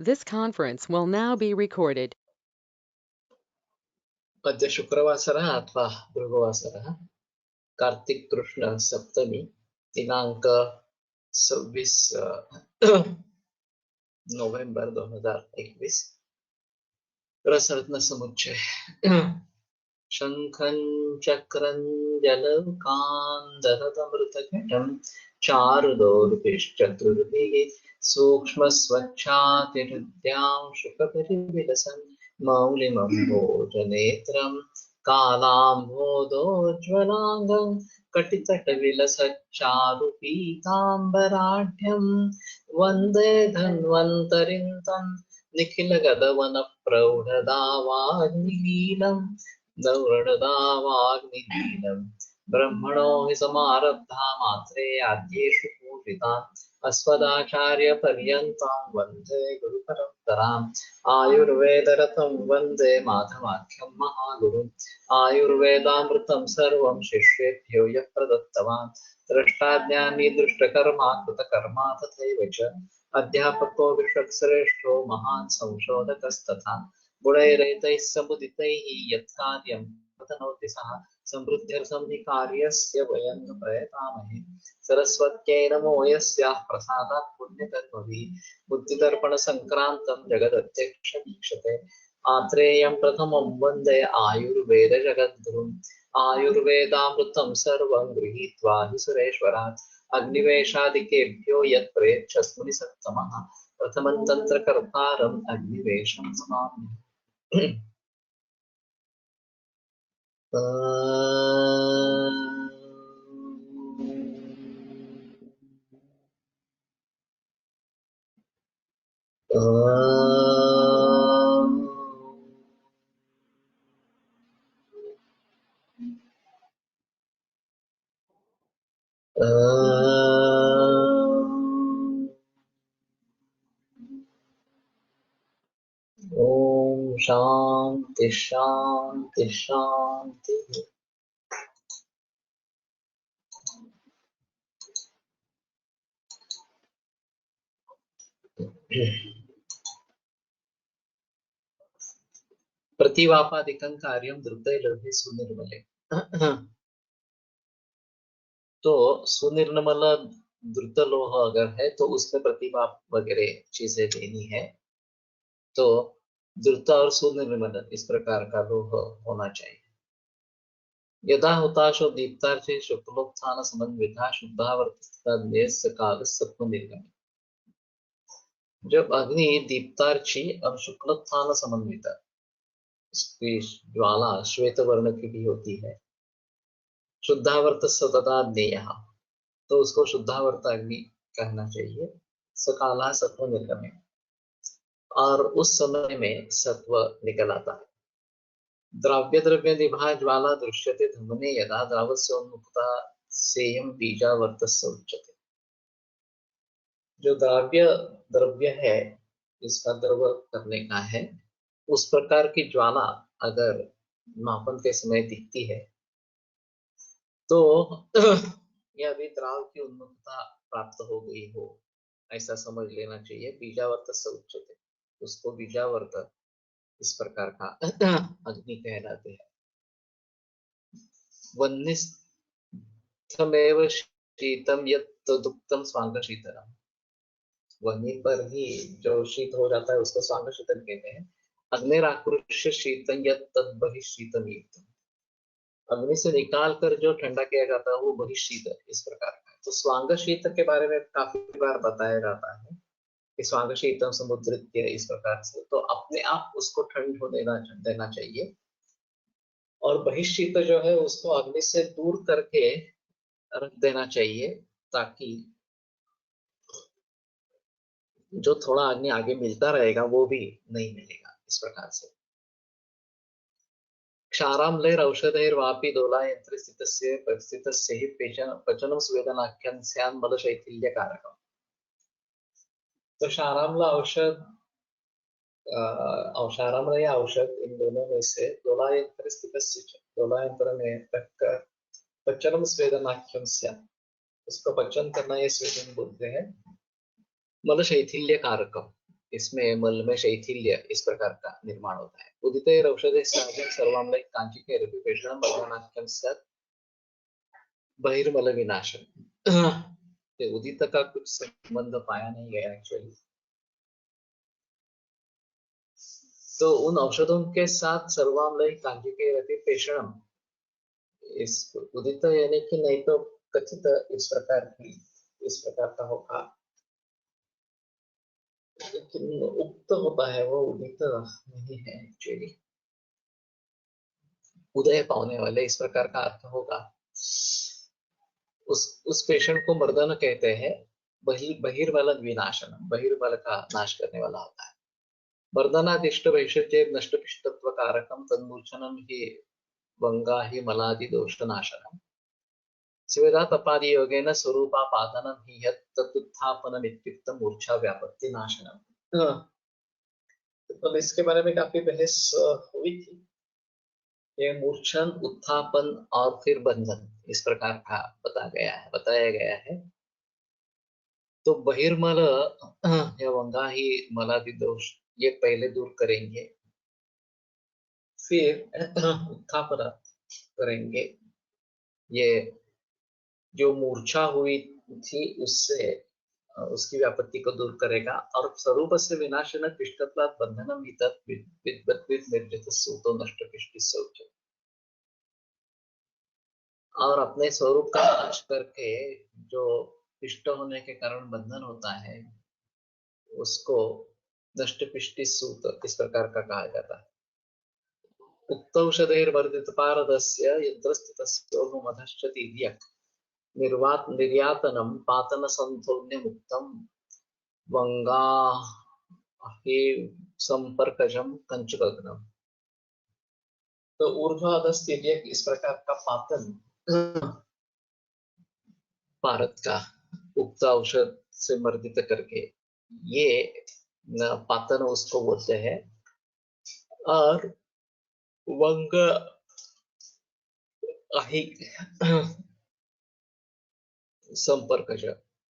This conference will now be recorded. अद्य शुक्रवासरः अथवा भृगुवासरः कार्तिक कृष्ण सप्तमी दिनांक 26 नोव्हेंबर 2021 रसरत्न समुच्चय शंखं चक्रं जलकान्दतमृतघटं चारुदौर्भिश्चतुर्भिः सूक्ष्मस्वच्छातिहृद्यां शुकपरिविलसन् मौलिमम्भोजनेत्रं कालाम्भोदोज्ज्वलाङ्गं कटितटविलसच्चारुपीताम्बराढ्यं वन्दे धन्वन्तरिं तं निखिलगतवनप्रौढदावाग्निलीलम् दौर्णदावाग्निलीलम् ब्रह्मणो हि समारब्धा मात्रे आद्येषु पूजिताम् अस्मदाचार्यपर्यन्तां वन्दे गुरुपरम्पराम् आयुर्वेदरतं वन्दे माधवाख्यं महागुरुम् आयुर्वेदामृतं सर्वं शिष्येभ्यो यः प्रदत्तवान् द्रष्टाज्ञानी दृष्टकर्मा कृतकर्मा तथैव च अध्यापको विश्वश्रेष्ठो महान् संशोधकस्तथा गुणैरेतैः समुदितैः यत्कार्यं प्रतनोति सः समृद्ध्यर्थं हि कार्यस्य वयं नु प्रयतामहे सरस्वत्यै नमो यस्याः प्रसादात् पुण्यकर्मभिः बुद्धिदर्पणसङ्क्रान्तं जगदध्यक्षमीक्षते आत्रेयं प्रथमं वन्दे आयुर्वेदजगद्गुरुम् आयुर्वेदामृतं सर्वं गृहीत्वा हि सुरेश्वरात् अग्निवेशादिकेभ्यो यत् प्रेच्छस्मुनि सत्तमः प्रथमं तन्त्रकर्तारम् अग्निवेशं नमामि ओम शांति शांति शांति। प्रतिवापादिकं कार्यं द्रुते लभे सुनिर्मले। तो सुनिर्मल द्रुत लोह अगर है तो उसमें प्रतिवाप वगैरह चीजें देनी है, तो द्रुत और सुनिर्मल इस प्रकार का लोह होना चाहिए। यदा हुताशो दीप्तार्चे शुक्लोत्थान समन्विता शुद्धावर्तस्य काल सत्व निर्गम। जब अग्नि दीप्तार्ची और शुक्लोत्थान समन्विता, इसकी ज्वाला श्वेत वर्ण की भी होती है, शुद्धावर्त सतता ज्ञेय, तो उसको शुद्धावर्त अग्नि कहना चाहिए। सकाला सत्व निर्गमे, और उस समय में सत्व निकल आता है। द्रव्य द्रव्य निभा ज्वाला दृश्यते धमने यदा द्रावस्योन्मुक्ता सेयम बीजावर्तस्य उच्यते। जो द्रव्य द्रव्य है, जिसका द्रव करने का है, उस प्रकार की ज्वाला अगर मापन के समय दिखती है तो यह अभी द्राव की उन्मुखता प्राप्त हो गई हो, ऐसा समझ लेना चाहिए। बीजावर्त से उच्चते, उसको बीजावर्त इस प्रकार का अग्नि कहलाते हैं। वह्निस्थमेव शीतम यत् दुक्तम स्वांग शीतलम। वह्नि पर ही जो शीत हो जाता है उसको स्वांग शीतल कहते हैं। अग्निराकृष्य शीतम यत् तद् बहिःशीतम युक्तम। अग्नि से निकाल कर जो ठंडा किया जाता है वो बहिःशीत इस प्रकार का है। तो स्वांग शीत के बारे में काफी बार बताया जाता है कि स्वांग शीतम समुद्रित्य इस प्रकार से, तो अपने आप उसको ठंड हो देना चाहिए। और बहिःशीत जो है उसको अग्नि से दूर करके रख देना चाहिए, ताकि जो थोड़ा अग्नि आगे मिलता रहेगा वो भी नहीं मिलेगा इस प्रकार से। क्षाराम्लैर औषधैर्वापि दोलायन्त्रस्थितस्य परिस्थितस्य हि पचनं स्वेदनाख्यं स्यान् मलशैथिल्यकारकम्। तो क्षाराम्ल औषध और क्षाराम्ल या औषध, इन दोनों में से दोलायंत्र स्थितस्य, दोलायंत्र में तक पचनम स्वेदनाख्यम स्यात्, उसको पचन करना ये स्वेदन बोलते हैं, मल शैथिल्य कारकम। इसमें मल में शैथिल्य इस प्रकार का निर्माण होता है। उदित औषधे सहजं सर्वाम्ल कांचिके पेषणं बर्धनाख्यम सत बहिर्मल विनाशन। उदित का कुछ संबंध पाया नहीं गया एक्चुअली। तो उन औषधों के साथ सर्वाम्ल कांचिके रति पेषणम, इस उदित यानी कि नहीं तो कथित इस प्रकार का होगा, लेकिन उक्त होता है वो उदित नहीं है एक्चुअली। उदय पाने वाले इस प्रकार का अर्थ होगा। उस पेशेंट को मर्दन कहते हैं। बहिर्बल विनाशन, बहिर्बल का नाश करने वाला होता है। मर्दनादिष्ट वैश्य नष्ट पिष्टत्व कारकम तन्मूर्छनम ही वंगा ही मलादि दोष नाशनम स्वेदा तपादि योगेन स्वरूपापादनम ही यत् तदुत्थापनम इत्युक्त मूर्छा व्यापत्ति नाशनम। तो इसके बारे में काफी बहस हुई थी। ये मूर्छन, उत्थापन और फिर बंधन इस प्रकार का बताया गया है। तो बहिर्मल या वंगा ही मलादि दोष ये पहले दूर करेंगे, फिर उत्थापन करेंगे। ये जो मूर्छा हुई थी उससे उसकी व्यापत्ति को दूर करेगा। और स्वरूप से विनाशन पिष्टत्वात् बंधनम ही तत् विद्वद्विद निर्जित सूतो नष्ट पिष्टि शौच। और अपने स्वरूप का नाश करके जो पिष्ट होने के कारण बंधन होता है उसको नष्ट पिष्टि सूत इस प्रकार का कहा जाता है। उक्तौषधैर्वर्धित पारदस्य यत्रस्थितस्योऽघमधश्चति दियक् निर्यातनं पातन संधोन्य मुक्तम वंगा हे संपर्कजम कंचुकग्नम। तो ऊर्ध्वाधस्थित इस प्रकार का पातन भारत का उक्त औषध से मर्दित करके ये पातन उसको बोलते हैं। और वंग अहि संपर्क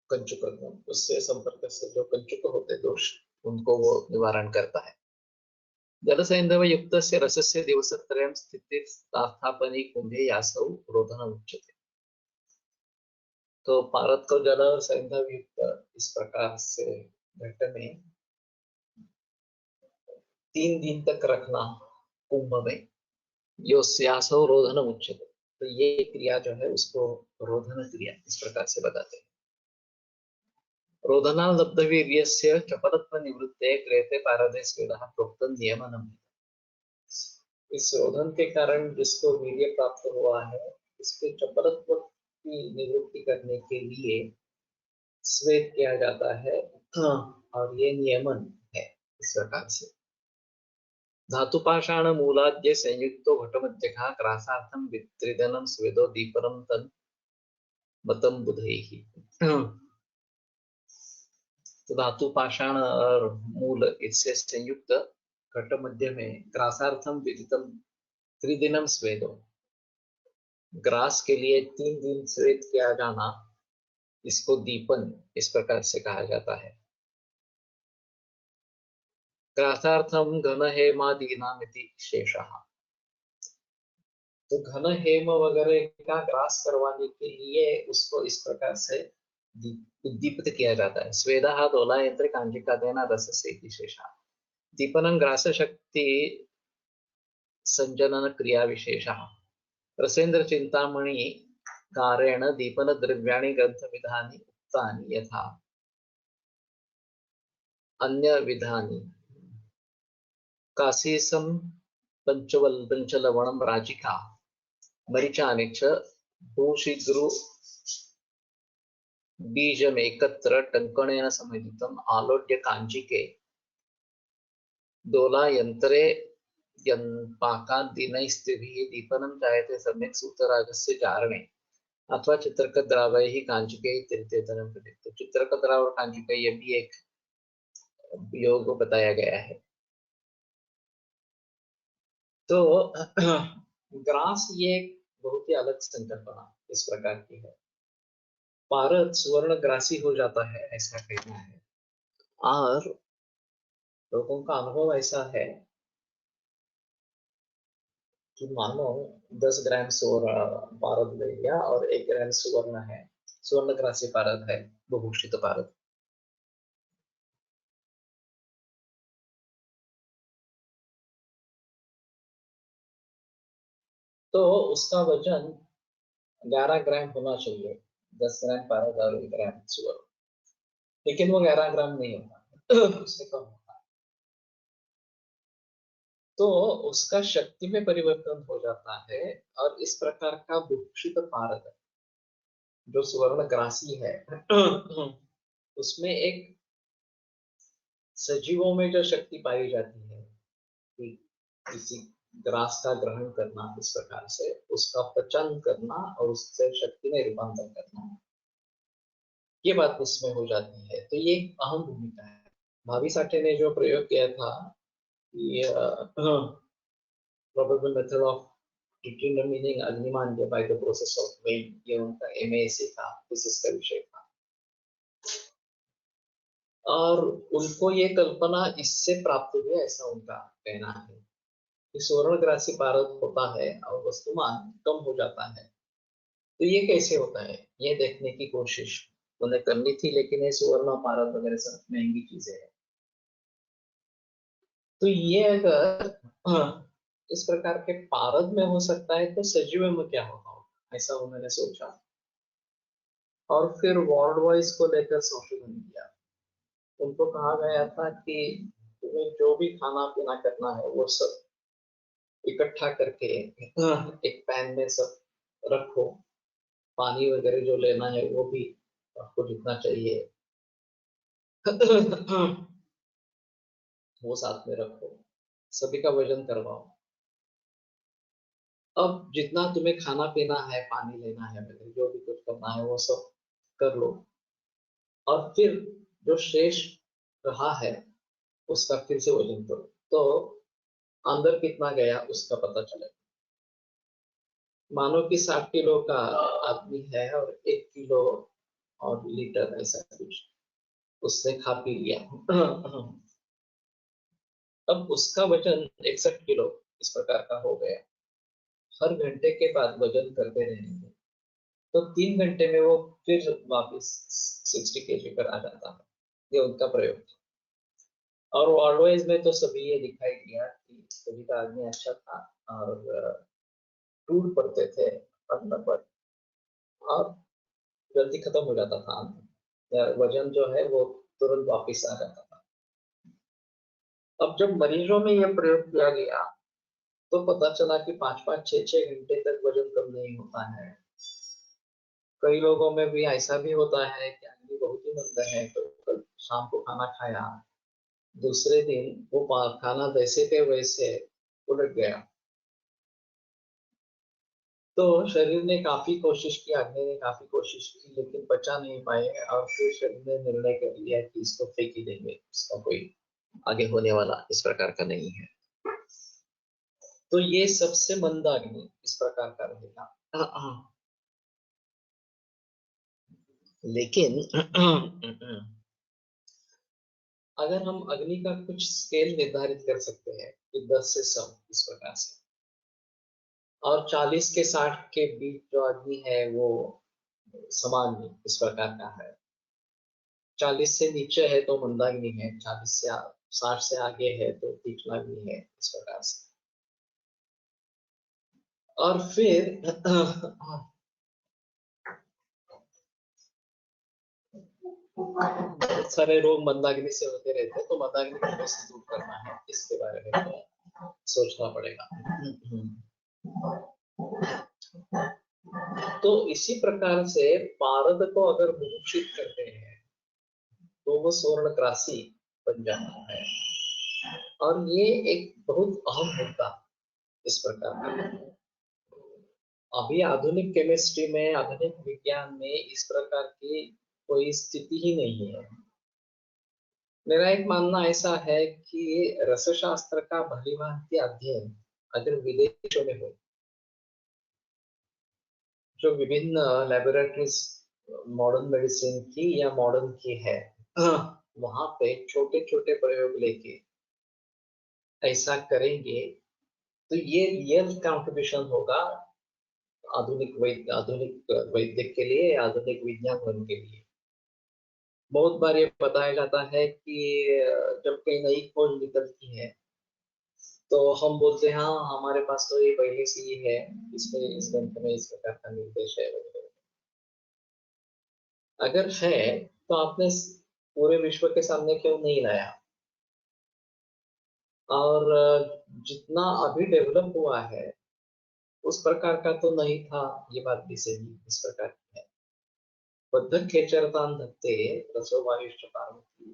कंचुक, उससे संपर्क से जो कंचुक होते दोष उनको वो निवारण करता है। जल सैंधव युक्त से रस से दिवसत्रयं स्थिति स्थापनी कुंभे यासौ रोधन उच्यते। तो पारद को जल और सैंधव युक्त इस प्रकार से घट में 3 दिन तक रखना कुंभ में, यो स्यासो रोधन उच्यते। तो ये क्रिया जो है उसको रोधन क्रिया इस प्रकार से बताते हैं। रोधना लब्ध वीर्यस्य चपलत्व निवृत्ते क्रियते पारदे स्वेदः प्रोक्तम नियमनम। इस रोधन के कारण जिसको वीर्य प्राप्त हुआ है इसके चपलत्व की निवृत्ति करने के लिए स्वेद किया जाता है। और ये नियमन है इस प्रकार से। धातुपाषाण मूलाद्य संयुक्तो घटमध्यखा क्रासार्थम वित्रिदनम स्वेदो दीपनम तन मतम बुधैहि। तो धातु पाषाण और मूल इससे संयुक्त घट मध्य में ग्रासार्थम विदितम त्रिदिनम स्वेदो, ग्रास के लिए 3 दिन स्वेद किया जाना, इसको दीपन इस प्रकार से कहा जाता है। ग्रासार्थम घन हेमादीनामिति शेषः। तो घन हेम वगैरह का ग्रास करवाने के लिए उसको इस प्रकार से उद्दीपित किया जाता है। स्वेदः दोला यंत्र कांजिका देना रस से शेषा दीपनं ग्रास शक्ति संजनन क्रिया विशेषः रसेंद्र चिंतामणि कारेण दीपन द्रव्याणि ग्रंथ विधानि उक्तानि यथा अन्य विधानि काशीसम पंचलवणम राजिका मरीचानि च भूषिद्रु बीजमेकत्र टंकणेन समेधितम् आलोड्य कांजिके दोला यंत्रे पाकादिनैस्त्रिभिः दीपनं जायते सम्यक् सूतरागस्य चारणे अथवा चित्रकद्रावैः कांजिकैः तृतीयतनं प्रति। तो चित्रकद्राव और कांजिका ये भी एक योग बताया गया है। तो ग्रास ये बहुत ही अलग संकल्पना इस प्रकार की है। पारद सुवर्ण ग्रासी हो जाता है ऐसा कहना है। और लोगों का अनुभव ऐसा है कि मानो 10 ग्राम सुवर्ण पारद ले लिया और 1 ग्राम सुवर्ण है, सुवर्णग्रासी पारद है, बुभूषित पारद। तो उसका वजन 11 ग्राम होना चाहिए, 10 ग्राम पारद और 1 ग्राम सुवर्ण, लेकिन वो 11 ग्राम नहीं होता उससे कम होता। तो उसका शक्ति में परिवर्तन हो जाता है, और इस प्रकार का बुभूषित पारद जो सुवर्ण ग्रासी है उसमें एक सजीवों में जो शक्ति पाई जाती है कि किसी ग्रास का ग्रहण करना, इस प्रकार से उसका पचन करना और उससे शक्ति में रूपांतर करना, ये बात उसमें हो जाती है। तो ये एक अहम भूमिका है। भाभी साठे ने जो प्रयोग किया था कि प्रोबेबल मेथड ऑफ डिटरमिनिंग अग्निमांद्य by the process of weighing, ये उनका एमएससी था, थीसिस का विषय था। और उनको ये कल्पना इससे प्राप्त हुई, ऐसा उनका कहना है कि सुवर्णग्रासी पारद होता है और वस्तुमान कम हो जाता है। तो ये कैसे होता है, ये देखने की कोशिश उन्हें करनी थी, लेकिन ये सुवर्ण पारद वगैरह सब महंगी चीजें हैं। तो ये अगर इस प्रकार के पारद में हो सकता है, तो सजीव में क्या होगा, ऐसा उन्होंने सोचा। और फिर वर्ल्ड वाइज को लेकर संशोधन किया। उनको कहा गया था कि तुम्हें जो भी खाना पीना करना है वो सब इकट्ठा करके एक पैन में सब रखो, पानी वगैरह जो लेना है वो भी आपको जितना चाहिए वो साथ में रखो, सभी का वजन करवाओ। अब जितना तुम्हें खाना पीना है, पानी लेना है, वगैरह जो भी कुछ करना है वो सब कर लो, और फिर जो शेष रहा है उसका फिर से वजन करो, तो अंदर कितना गया उसका पता चलेगा। मानो कि 60 किलो का आदमी है और 1 किलो और लीटर ऐसा कुछ उसने खा पी लिया अब उसका वजन 61 किलो इस प्रकार का हो गया। हर घंटे के बाद वजन करते रहेंगे तो 3 घंटे में वो फिर वापस 60 kg पर आ जाता है। ये उनका प्रयोग था। और ऑलवेज में तो सभी ये दिखाई दिया कि सभी का आदमी अच्छा था, और टूट पड़ते थे अन्न पर, और जल्दी खत्म हो जाता था अन्न, या वजन जो है वो तुरंत वापिस आ जाता था। अब जब मरीजों में यह प्रयोग किया गया तो पता चला कि 5-5, 6-6 घंटे तक वजन कम नहीं होता है। कई लोगों में भी ऐसा भी होता है कि आदमी बहुत ही मंद है, तो कल शाम को खाना खाया, दूसरे दिन वो खाना वैसे के वैसे उलट गया। तो शरीर ने काफी कोशिश की, आदमी ने काफी कोशिश की, लेकिन पचा नहीं पाए, और फिर शरीर ने निर्णय कर लिया कि इसको फेंक ही देंगे, इसका कोई आगे होने वाला इस प्रकार का नहीं है। तो ये सबसे मंद अग्नि इस प्रकार का रहेगा। लेकिन अगर हम अग्नि का कुछ स्केल निर्धारित कर सकते हैं कि 10 से 100 इस प्रकार से, और 40 के 60 के बीच जो अग्नि है वो सामान्य इस प्रकार का है, 40 से नीचे है तो मंदाग्नि है, 60 से आगे है तो तीक्ष्णाग्नि है, इस प्रकार से। और फिर बहुत सारे रोग मंदाग्नि से होते रहते हैं, तो मंदाग्नि को कैसे दूर करना है इसके बारे में तो सोचना पड़ेगा। तो इसी प्रकार से पारद को अगर विकसित करते हैं तो वो स्वर्णग्रासी बन जाता है। और ये एक बहुत अहम मुद्दा इस प्रकार का है। अभी आधुनिक केमिस्ट्री में, आधुनिक विज्ञान में इस प्रकार की कोई स्थिति ही नहीं है। मेरा एक मानना ऐसा है कि रसशास्त्र का भलीभांति अध्ययन अगर विदेशों में हो, जो विभिन्न लेबोरेटरीज मॉडर्न मेडिसिन की या मॉडर्न की है, वहां पे छोटे छोटे प्रयोग लेके ऐसा करेंगे तो ये रियल कंट्रीब्यूशन होगा आधुनिक वैद्य के लिए, आधुनिक विज्ञान के लिए। बहुत बार ये बताया जाता है कि जब कोई नई खोज निकलती है तो हम बोलते हैं हाँ हमारे पास तो ये पहले से ही है, इसमें इस ग्रंथ में इस प्रकार का निर्देश है वगैरह। अगर है तो आपने पूरे विश्व के सामने क्यों नहीं लाया? और जितना अभी डेवलप हुआ है उस प्रकार का तो नहीं था, ये बात भी सही इस प्रकार की है। बद्ध खेचरतान धत्ते रसो वायुष्ठ पार्वती,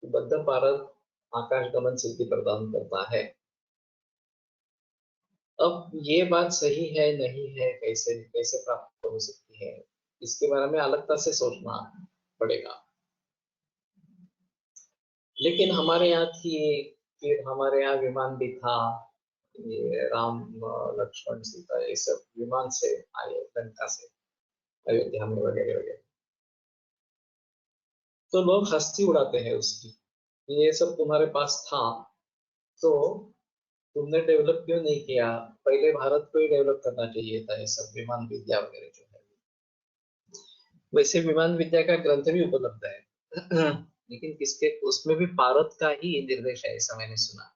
बद्ध पारद आकाश गमन सिद्धि प्रदान करता है। अब ये बात सही है नहीं है, कैसे कैसे प्राप्त हो सकती है, इसके बारे में अलगता से सोचना पड़ेगा। लेकिन हमारे यहाँ थी, फिर हमारे यहाँ विमान भी था, ये राम लक्ष्मण सीता ये सब विमान से आए लंका से अयोध्या में वगैरह वगैरह। तो लोग हंसी उड़ाते हैं उसकी, ये सब तुम्हारे पास था तो तुमने डेवलप क्यों नहीं किया? पहले भारत को ही डेवलप करना चाहिए था ये सब विमान विद्या वगैरह जो है। वैसे विमान विद्या का ग्रंथ भी उपलब्ध है लेकिन किसके, उसमें भी भारत का ही निर्देश है ऐसा मैंने सुना।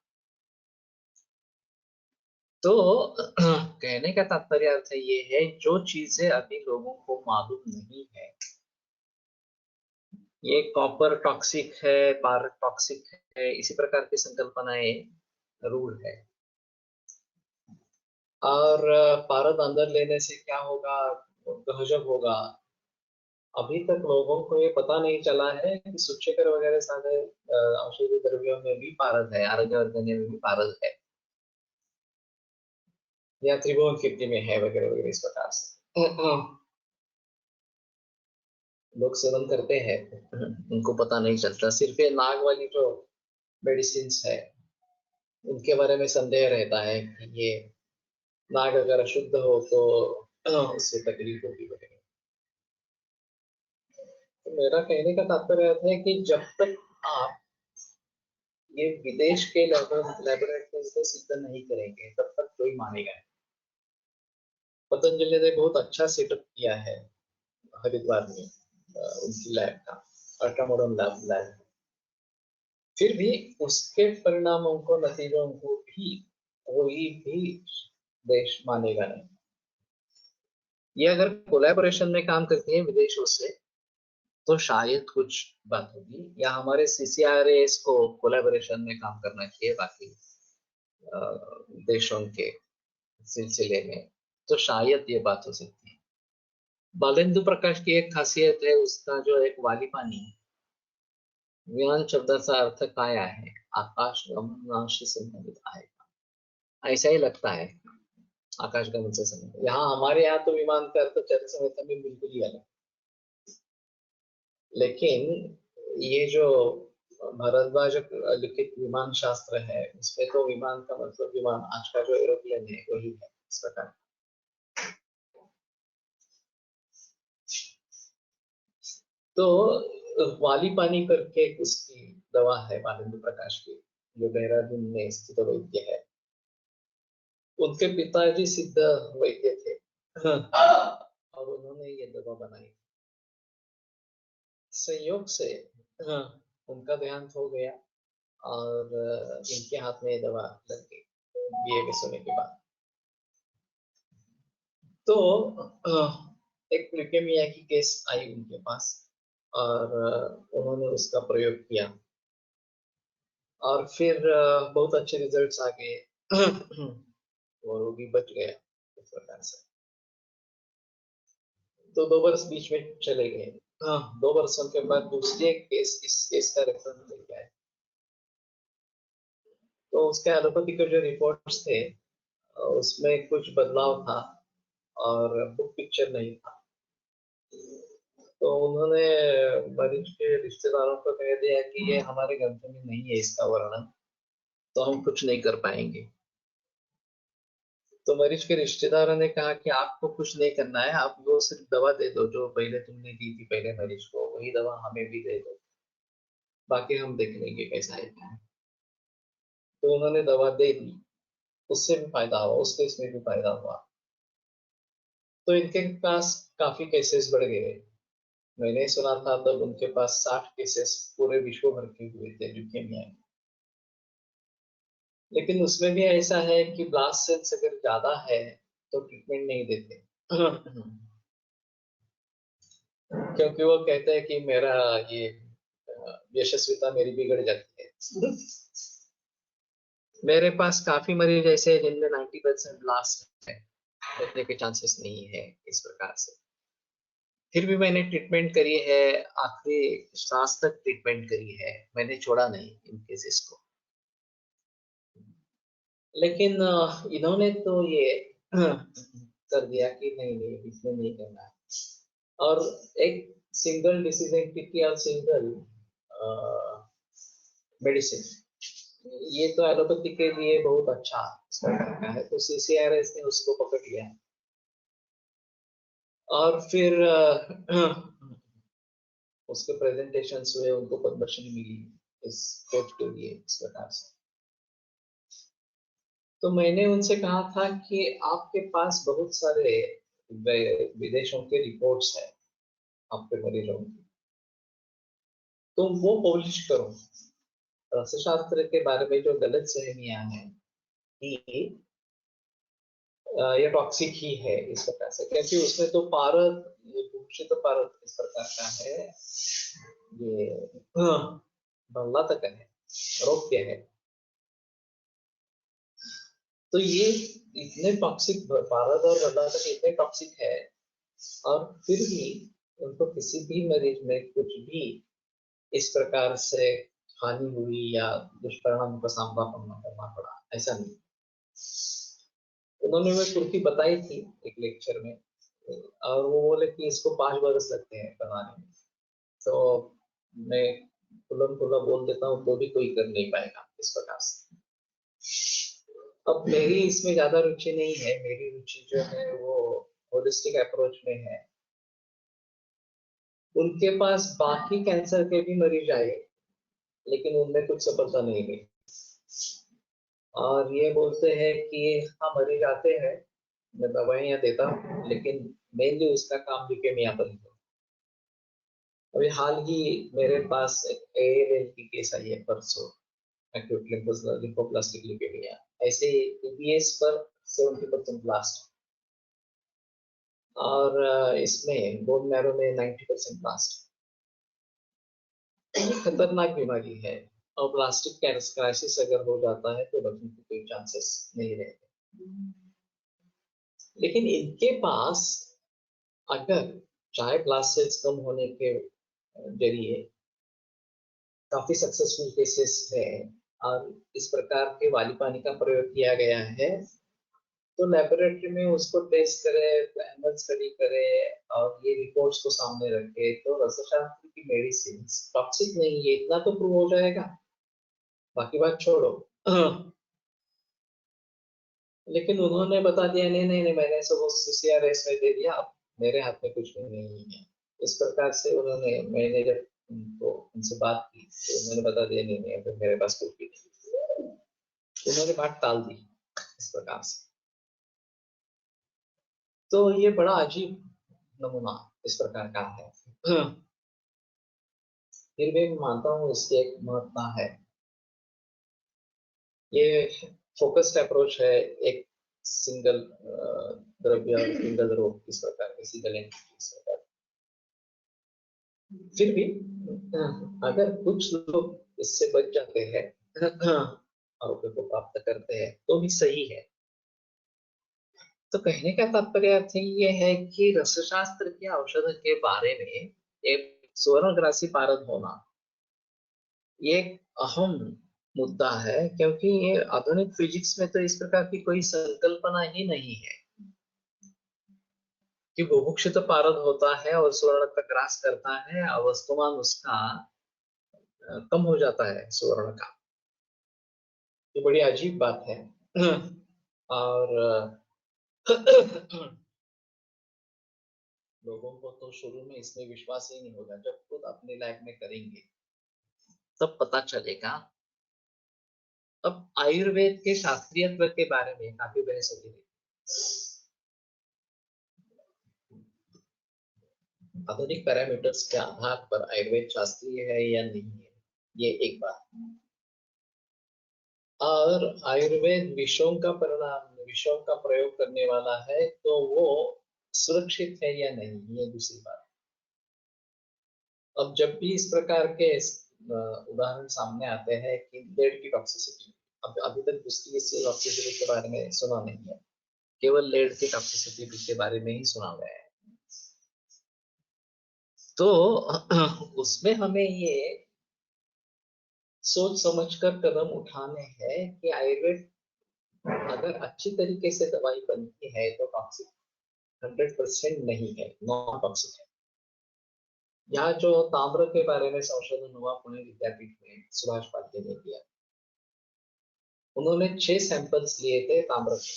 तो कहने का तात्पर्य अर्थ ये है, जो चीजें अभी लोगों को मालूम नहीं है, ये कॉपर टॉक्सिक है, पारद टॉक्सिक है, इसी प्रकार की संकल्पनाएं रूढ़ है। और पारद अंदर लेने से क्या होगा, गजब होगा। अभी तक लोगों को ये पता नहीं चला है कि सूक्ष्मकर वगैरह सारे औषधि द्रव्यों में भी पारद है, आरोग्य वर्धन में भी पारद है, या त्रिभुवन कीर्ति में है वगैरह वगैरह इस प्रकार से। लोग सेवन करते हैं, उनको पता नहीं चलता। सिर्फ ये नाग वाली जो मेडिसिन है उनके बारे में संदेह रहता है कि ये नाग अगर अशुद्ध हो तो उससे तकलीफ होगी वगैरह। तो मेरा कहने का तात्पर्य है कि जब तक आप ये विदेश के लेबोरेटरी से सिद्ध नहीं करेंगे तब तक कोई मानेगा नहीं। पतंजलि ने बहुत अच्छा सेटअप किया है हरिद्वार में, उनकी लैब का, अल्ट्रा मॉडर्न लैब। फिर भी उसके परिणामों को, नतीजों को भी कोई भी देश मानेगा नहीं। ये अगर कोलैबोरेशन में काम करती है विदेशों से तो शायद कुछ बात होगी, या हमारे सीसीआरएस को कोलैबोरेशन में काम करना चाहिए बाकी देशों के सिलसिले में, तो शायद ये बात हो सकती है। बालेंदु प्रकाश की एक खासियत है उसका जो एक वाली पानी, विमान शब्दाचा अर्थ काय आहे, आकाश गमनाशी संबंधित आहे, ऐसा ही लगता है आकाश गमन से संबंधित। यहाँ हमारे यहाँ तो विमान का अर्थ चर संहिता में बिल्कुल ही अलग, लेकिन ये जो भारद्वाज लिखित विमान शास्त्र है उसमें तो विमान का मतलब विमान, आज का जो एरोप्लेन है वही है इस प्रकार। तो वाली पानी करके उसकी दवा है बालेंद्र प्रकाश की, जो देहरादून में स्थित वैद्य है। उनके पिताजी सिद्ध वैद्य थे और उन्होंने ये दवा बनाई। संयोग से उनका देहांत हो गया और इनके हाथ में ये दवा लग गई बीए में सोने के बाद। तो एक ल्यूकेमिया की केस आई उनके पास और उन्होंने उसका प्रयोग किया और फिर बहुत अच्छे रिजल्ट्स आ गए वो रोगी बच गया इस प्रकार से। तो 2 वर्ष बीच में चले गए। 2 वर्षों के बाद दूसरे एक केस, इस केस का रेफरेंस मिल गया। तो उसके एलोपैथी के जो रिपोर्ट्स थे उसमें कुछ बदलाव था और बुक पिक्चर नहीं था। तो उन्होंने मरीज के रिश्तेदारों को कह दिया कि ये हमारे ग्रंथ में नहीं है इसका वर्णन, तो हम कुछ नहीं कर पाएंगे। तो मरीज के रिश्तेदारों ने कहा कि आपको कुछ नहीं करना है, आप वो सिर्फ दवा दे दो जो पहले तुमने दी थी पहले मरीज को, वही दवा हमें भी दे दो, बाकी हम देख लेंगे कैसा है। तो उन्होंने दवा दे दी, उससे भी फायदा हुआ, उस केस में भी फायदा हुआ। तो इनके पास काफी केसेस बढ़ गए। मैंने सुना था तब उनके पास 60 केसेस पूरे विश्व भर के हुए थे ल्यूकेमिया में। लेकिन उसमें भी ऐसा है कि ब्लास्ट सेल्स अगर ज्यादा है तो ट्रीटमेंट नहीं देते। क्योंकि वो कहते हैं कि मेरा ये यशस्विता मेरी बिगड़ जाती है। मेरे पास काफी मरीज ऐसे हैं जिनमें 90% ब्लास्ट है, बचने के चांसेस नहीं है इस प्रकार से। फिर भी मैंने ट्रीटमेंट करी है, आखिरी सांस तक ट्रीटमेंट करी है, मैंने छोड़ा नहीं इन केसेस को। लेकिन इन्होंने तो ये कर दिया कि नहीं नहीं इसमें नहीं करना है। और एक सिंगल डिसीजन की और सिंगल मेडिसिन, ये तो एलोपैथी के लिए बहुत अच्छा इस प्रकार का है, तो सीसीआरएस ने उसको पकड़ लिया। और फिर उसके प्रेजेंटेशंस हुए, उनको पद्मश्री मिली इस खोज के लिए इस प्रकार से। तो मैंने उनसे कहा था कि आपके पास बहुत सारे विदेशों के रिपोर्ट्स हैं आपके मरीजों की, तो वो पब्लिश करो। रसशास्त्र के बारे में जो गलत सहमियां हैं कि ये टॉक्सिक ही है इस प्रकार से, क्योंकि उसमें तो पारद, ये दूषित पारद इस प्रकार का है, ये बल्ला तक है, रोग्य है। तो ये इतने टॉक्सिक, पारद और बल्ला तक इतने टॉक्सिक है, और फिर भी उनको किसी भी मरीज में कुछ भी इस प्रकार से हानि हुई या दुष्परिणाम का सामना करना पड़ा, ऐसा नहीं। उन्होंने वो कुर्ती बताई थी एक लेक्चर में, और वो बोले कि इसको 5 बरस लगते हैं बनाने में। तो मैं खुल्लम खुल्ला बोल देता हूँ तो भी कोई कर नहीं पाएगा इस प्रकार से। अब मेरी इसमें ज्यादा रुचि नहीं है, मेरी रुचि जो है वो होलिस्टिक अप्रोच में है। उनके पास बाकी कैंसर के भी मरीज आए, लेकिन उनमें कुछ सफलता नहीं मिली, और ये बोलते हैं कि हाँ मरीज आते हैं, मैं दवाइयाँ देता हूँ, लेकिन मेनली उसका काम ल्यूकेमिया पर ही है। अभी हाल ही मेरे पास एएलएल की केस आई है परसों, एक्यूट लिम्फोब्लास्टिक ल्यूकेमिया। ऐसे ईबीएस पर 70% ब्लास्ट, और इसमें बोन मैरो में 90% ब्लास्ट। खतरनाक बीमारी है, और प्लास्टिक क्राइसिस अगर हो जाता है तो बचने के कोई चांसेस नहीं रहते। लेकिन इनके पास अगर चाहे ब्लास्ट सेल्स कम होने के जरिए काफी सक्सेसफुल केसेस है, और इस प्रकार के वाली पानी का प्रयोग किया गया है, तो लेबोरेटरी में उसको टेस्ट करे, एनिमल स्टडी करे, और ये रिपोर्ट्स को सामने रखे, तो रसायनशास्त्र की मेडिसिन टॉक्सिक नहीं है इतना तो प्रूव हो जाएगा, बाकी बात छोड़ो। लेकिन उन्होंने बता दिया नहीं नहीं नहीं, मैंने सब सीसीआरएस में दे दिया, अब मेरे हाथ में कुछ भी नहीं है इस प्रकार से। उन्होंने, मैंने जब उनको उनसे बात की तो उन्होंने बता दिया नहीं नहीं अभी मेरे पास कुछ भी नहीं, उन्होंने बात टाल दी इस प्रकार से। तो ये बड़ा अजीब नमूना इस प्रकार का है। फिर भी मैं मानता हूँ इसकी एक महत्ता है। ये फोकस्ड अप्रोच है, एक सिंगल द्रव्य और सिंगल रोग इस प्रकार के, सिंगल एंटिटी इस प्रकार। फिर भी अगर कुछ लोग इससे बच जाते हैं, आरोग्य को प्राप्त करते हैं, तो भी सही है। तो कहने का तात्पर्य अर्थ ये है कि रसशास्त्र के औषध के बारे में एक स्वर्णग्रासी पारद होना ये एक अहम मुद्दा है, क्योंकि ये आधुनिक फिजिक्स में तो इस प्रकार की कोई संकल्पना ही नहीं है कि बुभुक्षित पारद होता है और स्वर्ण का ग्रास करता है और वस्तुमान उसका कम हो जाता है स्वर्ण का। ये बड़ी अजीब बात है। और लोगों को तो शुरू में इसमें विश्वास ही नहीं होगा, जब खुद अपने लाइफ में करेंगे तब पता चलेगा अब आयुर्वेद के शास्त्रीयत्व के बारे में काफी बहस होती है। आधुनिक पैरामीटर्स के आधार पर आयुर्वेद शास्त्रीय है या नहीं है, ये एक बात। और आयुर्वेद विषयों का प्रयोग करने वाला है तो वो सुरक्षित है या नहीं, ये दूसरी बात। अब जब भी इस प्रकार के उदाहरण सामने आते हैं कि लेड की टॉक्सिसिटी, अब अभी तक दूसरी इससे टॉक्सिसिटी के बारे में सुना नहीं है, केवल लेड की टॉक्सिसिटी के बारे में ही सुना गया है। तो उसमें हमें ये सोच समझकर कदम उठाने हैं कि आयुर्वेद अगर अच्छी तरीके से दवाई बनती है तो टॉक्सिक 100% नहीं है, नॉन टॉक्सिक है। यहाँ जो ताम्र के बारे में संशोधन हुआ पुणे विद्यापीठ में सुभाष पात्रे ने किया, उन्होंने 6 सैंपल्स लिए थे ताम्र के,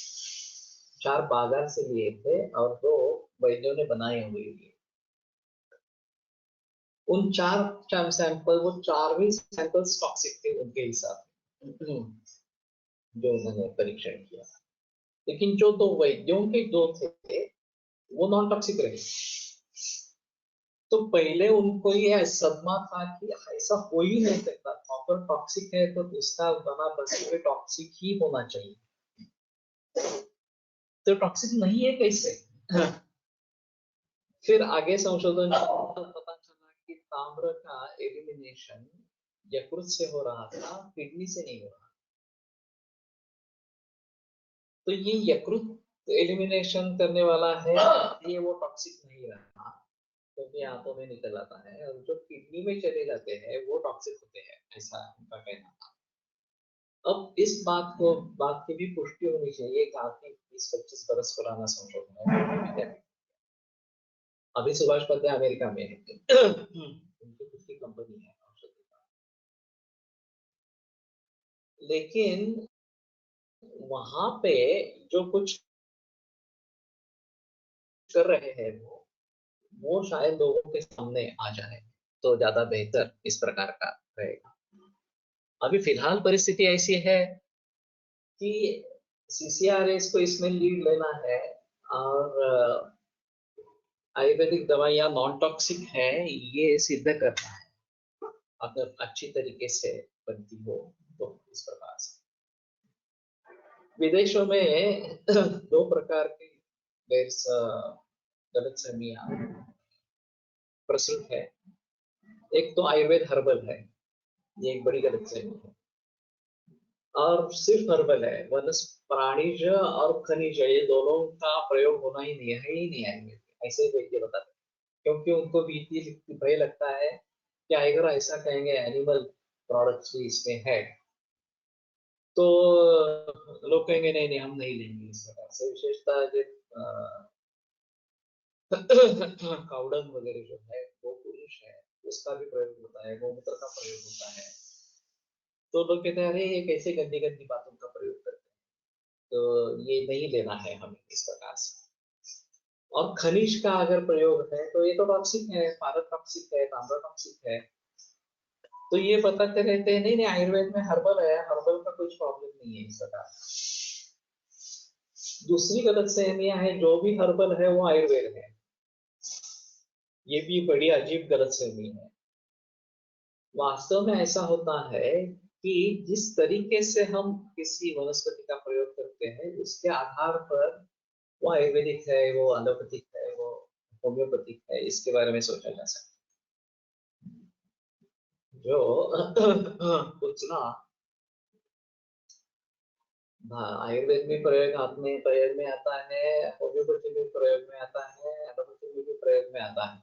4 बागान से लिए थे और 2 वैद्यों ने बनाए हुए लिए। उन 4 सैंपल, वो 4 भी सैंपल्स टॉक्सिक थे उनके हिसाब से जो उन्होंने परीक्षण किया। लेकिन जो 2 वैद्यों के 2 थे वो नॉन टॉक्सिक रहे। तो पहले उनको ये सदमा था कि ऐसा हो ही नहीं सकता, कॉपर टॉक्सिक है तो इसका बना बस टॉक्सिक ही होना चाहिए, तो टॉक्सिक नहीं है कैसे? फिर आगे संशोधन पता चला कि ताम्र का एलिमिनेशन यकृत से हो रहा था, किडनी से नहीं हो रहा। तो ये यकृत एलिमिनेशन करने वाला है, ये वो टॉक्सिक नहीं रहा क्योंकि आंतों में निकल आता है, और जो किडनी में चले जाते हैं वो टॉक्सिक होते हैं, ऐसा उनका कहना था। अब इस बात की भी पुष्टि होनी चाहिए, काफी 20-25 बरस पुराना संशोधन है। अभी सुभाष पात्रे अमेरिका में है, उनकी खुद की कंपनी है औषधि का, लेकिन वहां पे जो कुछ कर रहे हैं वो शायद लोगों के सामने आ जाए तो ज्यादा बेहतर इस प्रकार का रहेगा। अभी फिलहाल परिस्थिति ऐसी है कि सीसीआरएस को इसमें लीड लेना है, और आयुर्वेदिक दवाइयां नॉन टॉक्सिक है ये सिद्ध करना है, अगर अच्छी तरीके से बनती हो तो। इस प्रकार से विदेशों में 2 प्रकार की गलतफहमियां प्रचलित है। एक तो आयुर्वेद हर्बल है, ये एक बड़ी गलतफहमी है, और सिर्फ हर्बल है, प्राणीज और खनिज ये दोनों का प्रयोग होना ही नहीं है ही नहीं आयुर्वेद, ऐसे वैद्य बताते हैं। क्योंकि उनको भीति भय लगता है कि अगर ऐसा कहेंगे एनिमल प्रोडक्ट्स भी इसमें है तो लोग कहेंगे नहीं नहीं हम नहीं लेंगे। इस प्रकार से विशेषता जो काउडंग वगैरह जो है वो पुरुष है, उसका भी प्रयोग होता है, गोमूत्र का प्रयोग होता है, तो लोग कहते हैं अरे ये कैसे गंदी गंदी बातों का प्रयोग करते हैं, तो ये नहीं लेना है हमें इस प्रकार से। और खनिज का अगर प्रयोग है तो ये तो टॉक्सिक है, पारद टॉक्सिक है, तांबा टॉक्सिक है, तो ये बताते रहते हैं नहीं नहीं आयुर्वेद में हर्बल है, हर्बल का कुछ प्रॉब्लम नहीं है इस प्रकार। दूसरी गलतफहमियां है जो भी हर्बल है वो आयुर्वेद है, ये भी बड़ी अजीब गलतफहमी है। वास्तव में ऐसा होता है कि जिस तरीके से हम किसी वनस्पति का प्रयोग करते हैं उसके आधार पर वो आयुर्वेदिक है, वो एलोपैथिक है, वो होम्योपैथिक है, इसके बारे में सोचा जा सकता है। जो कुछ ना आयुर्वेद में प्रयोग में आता है, होम्योपैथी में प्रयोग में आता है, एलोपैथी में भी प्रयोग में आता है,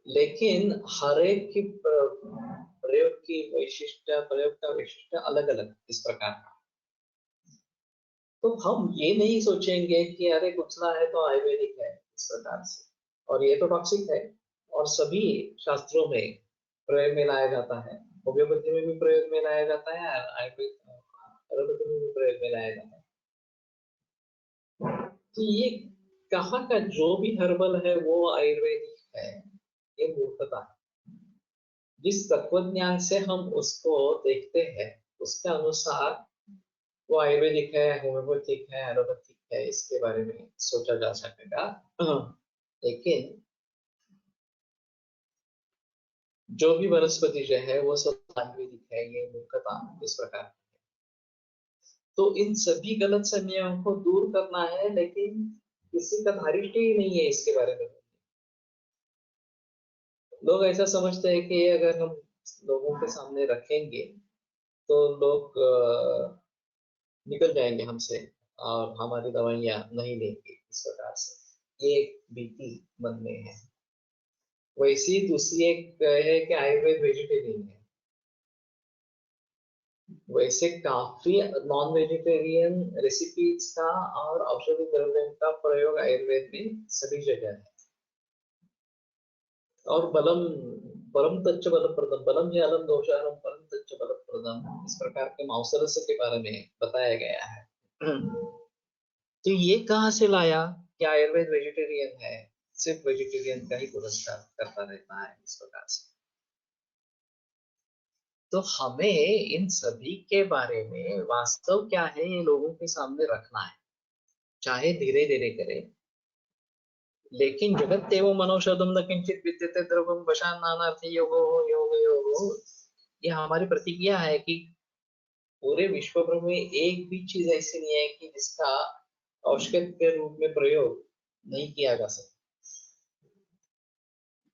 लेकिन हर एक की प्रयोग का वैशिष्ट्य अलग अलग इस प्रकार का। तो हम ये नहीं सोचेंगे कि अरे कुचला है तो आयुर्वेदिक है इस प्रकार से, और ये तो टॉक्सिक है, और सभी शास्त्रों में प्रयोग में लाया जाता है, होम्योपैथी में भी प्रयोग में लाया जाता है, आयुर्वेद एलोपैथी में भी प्रयोग में लाया जाता है। तो ये कहाँ का जो भी हर्बल है वो आयुर्वेदिक है, ये मूर्खता है। जिस तत्वज्ञान से हम उसको देखते हैं उसके अनुसार वो आयुर्वेदिक है, होम्योपैथिक है, एलोपैथिक है, इसके बारे में सोचा जा सकेगा। लेकिन जो भी वनस्पति जो है वो सब आयुर्वेदिक है, ये मूर्खता इस प्रकार की है। तो इन सभी गलत संज्ञाओं को दूर करना है, लेकिन किसी का धारिष्ट ही नहीं है इसके बारे में। लोग ऐसा समझते हैं कि अगर हम लोगों के सामने रखेंगे तो लोग निकल जाएंगे हमसे और हमारी दवाइयाँ नहीं लेंगे, इस प्रकार से ये एक भीति मन में है। वैसी दूसरी एक है कि आयुर्वेद वेजिटेरियन है। वैसे काफी नॉन वेजिटेरियन रेसिपीज का और औषधि द्रव्यों का प्रयोग आयुर्वेद में सभी जगह है। और बलम बलम तच्च बलप्रदम, बलम ही अलम दोषारम बलम तच्च बलप्रदम, इस प्रकार के मांसरस के बारे में बताया गया है। तो ये कहाँ से लाया कि आयुर्वेद वेजिटेरियन है, सिर्फ वेजिटेरियन का ही पुरस्कार करता रहता है इस प्रकार से। तो हमें इन सभी के बारे में वास्तव क्या है ये लोगों के सामने रखना है, चाहे धीरे धीरे करें, लेकिन जगत्तेव मनौषधम न किंचित विद्यते द्रवम वशान नानार्थी योगो। ये हमारी प्रतिज्ञा है कि पूरे विश्व भर में एक भी चीज ऐसी नहीं है कि जिसका औषध के रूप में प्रयोग नहीं किया जा सकता।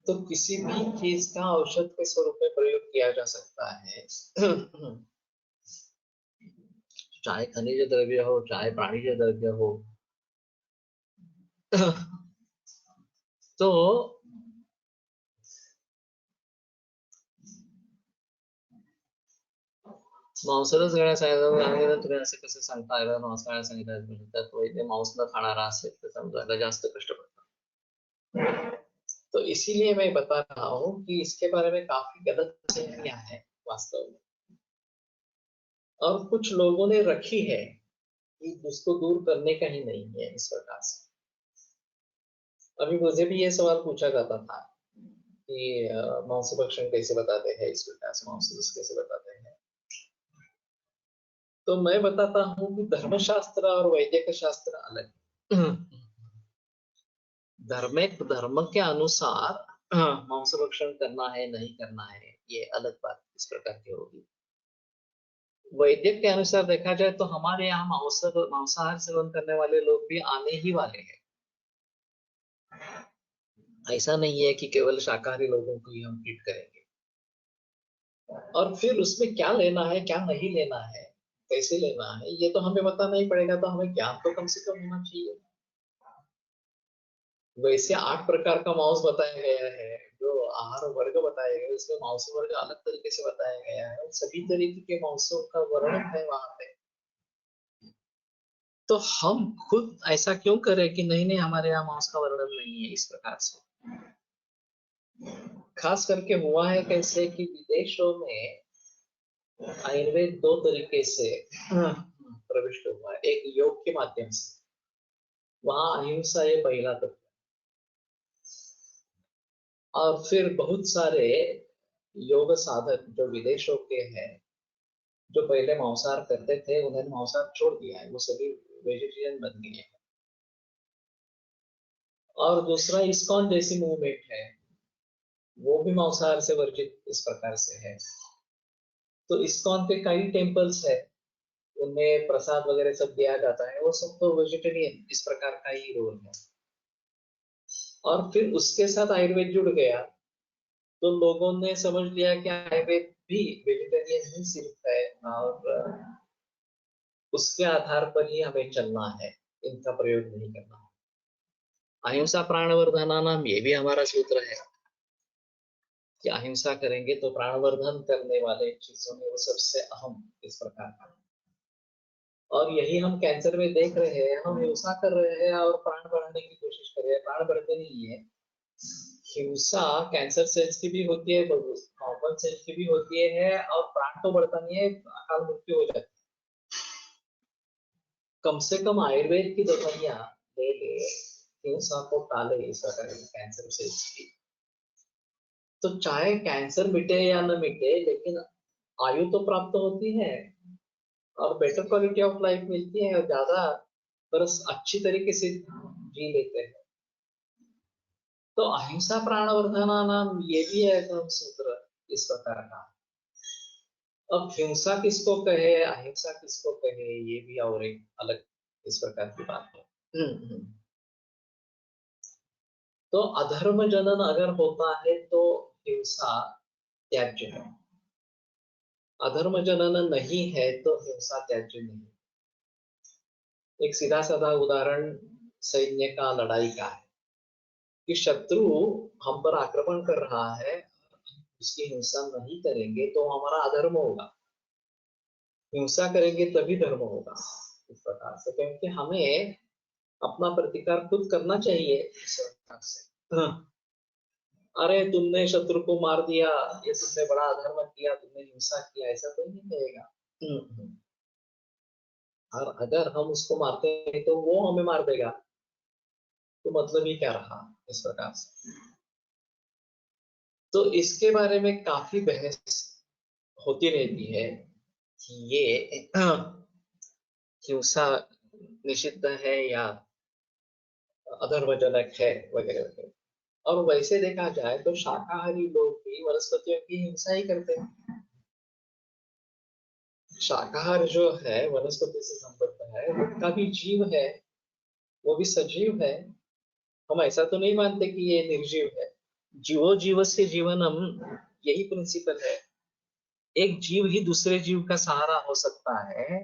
तो किसी भी चीज का औषध के स्वरूप में प्रयोग किया जा सकता है। चाहे खनिज द्रव्य हो, चाहे प्राणिज द्रव्य हो। तो मांसाला सगळ्या सांगितलं तुम्ही असं कसं सांगता, मांस खायला सांगितलं तो इथे मांस न खाणारा असेल तर समजायला जास्त कष्ट पडतात। तो इसीलिए मैं बता रहा हूँ कि इसके बारे में काफी गलत फहमियां है वास्तव में, और कुछ लोगों ने रखी है कि उसको दूर करने का ही नहीं है इस प्रकार से। अभी मुझे भी ये सवाल पूछा जाता था कि मांस भक्षण कैसे बताते हैं, इस प्रकार से मांस कैसे बताते हैं। तो मैं बताता हूँ कि धर्मशास्त्र और वैदिक शास्त्र अलग है। धर्म के अनुसार मांस भक्षण करना है नहीं करना है ये अलग बात इस प्रकार की होगी। वैदिक के अनुसार देखा जाए तो हमारे यहाँ मांसाहार सेवन करने वाले लोग भी आने ही वाले हैं। ऐसा नहीं है कि केवल शाकाहारी लोगों को ही हम ट्रीट करेंगे। और फिर उसमें क्या लेना है क्या नहीं लेना है, कैसे लेना है, ये तो हमें बताना ही पड़ेगा। तो हमें ज्ञान तो कम से कम होना चाहिए। वैसे 8 प्रकार का मांस बताया गया है, जो आहार वर्ग बताए गए उसमें मांस वर्ग अलग तरीके से बताया गया है, सभी तरीके के मांसों का वर्णन है वहां पे। तो हम खुद ऐसा क्यों करें कि नहीं नहीं हमारे यहाँ मांस का वर्णन नहीं है इस प्रकार से। खास करके हुआ है कैसे कि विदेशों में आयुर्वेद 2 तरीके से प्रविष्ट हुआ है। एक योग के माध्यम से, वहां अहिंसा ये पहला तत्व, और फिर बहुत सारे योग साधक जो विदेशों के हैं, जो पहले मांसाहार करते थे उन्होंने मांसाहार छोड़ दिया है, वो सभी वेजिटेरियन बन गए हैं। और दूसरा इस्कॉन जैसी मूवमेंट है, वो भी मांसाहार से वर्जित इस प्रकार से है। तो इस्कॉन के कई टेम्पल्स है, उनमें प्रसाद वगैरह सब दिया जाता है, वो सब तो वेजिटेरियन इस प्रकार का ही रोल है। और फिर उसके साथ आयुर्वेद जुड़ गया, तो लोगों ने समझ लिया कि आयुर्वेद भी वेजिटेरियन ही सिर्फ है, और उसके आधार पर ही हमें चलना है, इनका प्रयोग नहीं करना है। अहिंसा प्राणवर्धना नाम ये भी हमारा सूत्र है कि अहिंसा करेंगे तो प्राणवर्धन करने वाले चीजों में वो सबसे अहम इस प्रकार का। और यही हम कैंसर में देख रहे हैं, हम हिंसा कर रहे हैं और प्राण बढ़ाने की कोशिश कर रहे हैं, प्राण बढ़ते नहीं है। हिंसा कैंसर सेल्स की भी होती है, नॉर्मल सेल्स की भी होती है, और प्राण तो बढ़ता नहीं है, अकाल मृत्यु हो जाती है। कम से कम आयुर्वेद की दवाइयाँ ले ले, हिंसा को टाले इस प्रकार की कैंसर सेल्स की। तो चाहे कैंसर मिटे या न मिटे, लेकिन आयु तो प्राप्त होती है और बेटर क्वालिटी ऑफ लाइफ मिलती है और ज्यादा बरस अच्छी तरीके से जी लेते हैं। तो अहिंसा प्राणवर्धना नाम ये भी है धर्म सूत्र इस प्रकार का। अब हिंसा किसको कहे, अहिंसा किसको कहे, ये भी और एक अलग इस प्रकार की बात है। तो अधर्म जनन अगर होता है तो हिंसा त्याज्य है, अधर्म जनन नहीं है तो हिंसा त्याज्य नहीं। एक सीधा साधा उदाहरण सैन्य का, लड़ाई का है कि शत्रु हम पर आक्रमण कर रहा है, उसकी हिंसा नहीं करेंगे तो हमारा अधर्म होगा, हिंसा करेंगे तभी धर्म होगा। इस प्रकार से क्योंकि हमें अपना प्रतिकार खुद करना चाहिए इस प्रकार से। अरे तुमने शत्रु को मार दिया, ये तुमने बड़ा अधर्म किया, तुमने हिंसा किया, ऐसा कोई नहीं कहेगा। और अगर हम उसको मारते हैं तो वो हमें मार देगा, तो मतलब ही क्या रहा इस प्रकार से। तो इसके बारे में काफी बहस होती रहती है कि ये हिंसा निषिद्ध है या अधर्मजनक है वगैरह वगैरह। और वैसे देखा जाए तो शाकाहारी लोग भी वनस्पतियों की हिंसा ही करते हैं। शाकाहार जो है वनस्पति से संबद्ध है, उनका भी जीव है, वो भी सजीव है। हम ऐसा तो नहीं मानते कि ये निर्जीव है। जीवो जीव से जीवनम, यही प्रिंसिपल है। एक जीव ही दूसरे जीव का सहारा हो सकता है।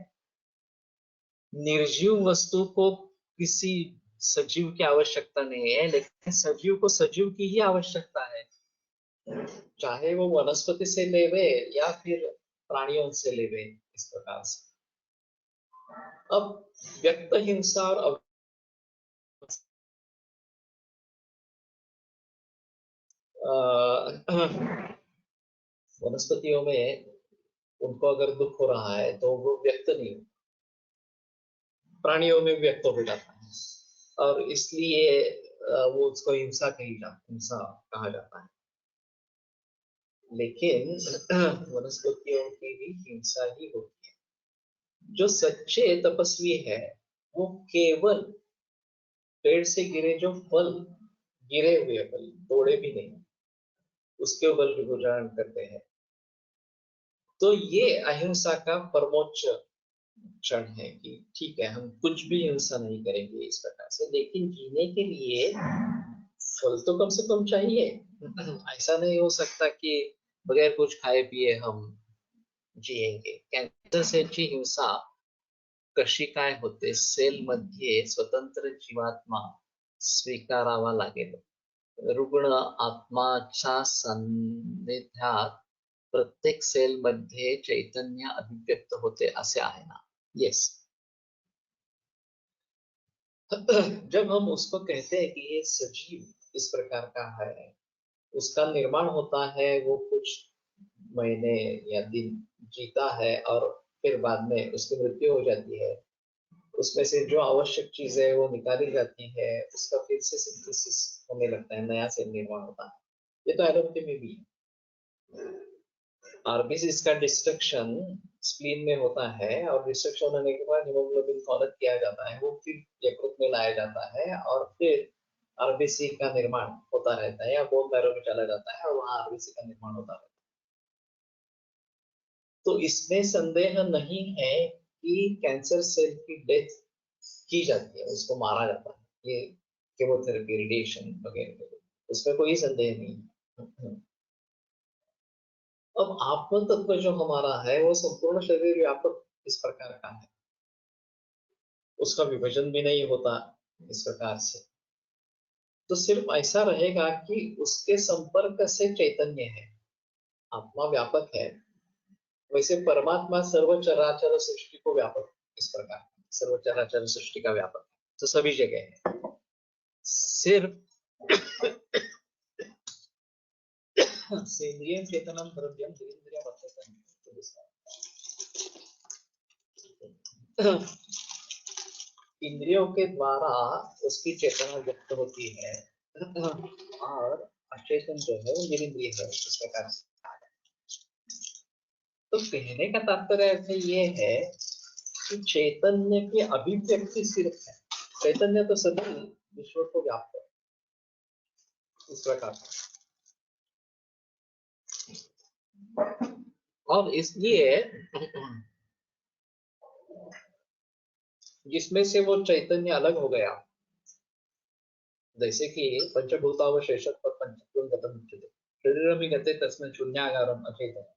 निर्जीव वस्तु को किसी सजीव की आवश्यकता नहीं है, लेकिन सजीव को सजीव की ही आवश्यकता है, चाहे वो वनस्पति से लेवे या फिर प्राणियों से लेवे इस प्रकार से। अब व्यक्त हिंसा और वनस्पतियों में उनको अगर दुख हो रहा है तो वो व्यक्त नहीं, प्राणियों में व्यक्त हो जाता है और इसलिए वो उसको हिंसा कहा जाता है। लेकिन वनस्पतियों की भी हिंसा ही होती है। जो सच्चे तपस्वी है वो केवल पेड़ से गिरे जो फल, गिरे हुए फल, तोड़े भी नहीं, उसके ऊपर गुजारण करते हैं। तो ये अहिंसा का परमोच्च क्षण है कि ठीक है, हम कुछ भी हिंसा नहीं करेंगे इस प्रकार से, लेकिन जीने के लिए फल तो कम से कम चाहिए। ऐसा नहीं हो सकता कि बगैर कुछ खाए पिए हम जिएंगे। कॅन्सर सेलची हिंसा कशी काय होते, सेल मध्ये स्वतंत्र जीवात्मा स्वीकारावा लागेल, रुग्ण आत्माच्या सान्निध्यात प्रत्येक सेल मध्ये चैतन्य अभिव्यक्त होते असे आहे ना। यस। जब हम उसको कहते हैं कि ये सजीव इस प्रकार का है, उसका निर्माण होता है, वो कुछ महीने या दिन जीता है और फिर बाद में उसकी मृत्यु हो जाती है, उसमें से जो आवश्यक चीजें है वो निकाली जाती है, उसका फिर से सिंथेसिस होने लगता है, नया सेल निर्माण होता है। ये तो एलोपैथी में भी है। आरबीसीज का डिस्ट्रक्शन स्प्लीन में होता है और डिस्ट्रक्शन होने के बाद हीमोग्लोबिन को अलग किया जाता है, वो फिर यकृत में लाया जाता है और फिर आरबीसी का निर्माण होता रहता है, या बोन मैरो में चला जाता है और वहां आरबीसी का निर्माण होता रहता है। तो इसमें संदेह नहीं है कि कैंसर सेल की डेथ की जाती है, उसको मारा जाता है, ये केमोथेरेपी, रेडिएशन वगैरह, उसमें कोई संदेह नहीं है। अब आत्म तत्व जो हमारा है वो संपूर्ण शरीर व्यापक इस प्रकार का है, उसका विभाजन भी नहीं होता इस प्रकार से। तो सिर्फ ऐसा रहेगा कि उसके संपर्क से चैतन्य है, आत्मा व्यापक है। वैसे परमात्मा सर्व चराचर सृष्टि को व्यापक इस प्रकार, सर्व चराचर सृष्टि का व्यापक है, तो सभी जगह है। सिर्फ सेंद्रिय चेतनम द्रव्यम धीरेन्द्रिय इंद्रियों के द्वारा उसकी चेतना व्यक्त होती है और अचेतन जो है वो निरिंद्रिय है, इस प्रकार से। तो कहने का तात्पर्य अर्थ ये है कि चैतन्य की अभिव्यक्ति सिर्फ है, चैतन्य तो सभी विश्व को व्याप्त है, इस प्रकार। और इसलिए जिसमें से वो चैतन्य अलग हो गया, जैसे कि पंचभूतावशेषत्व पंचत्वं गतम् उच्यते, शरीरमि गते तस्मिन् शून्यागारम् अचेतन।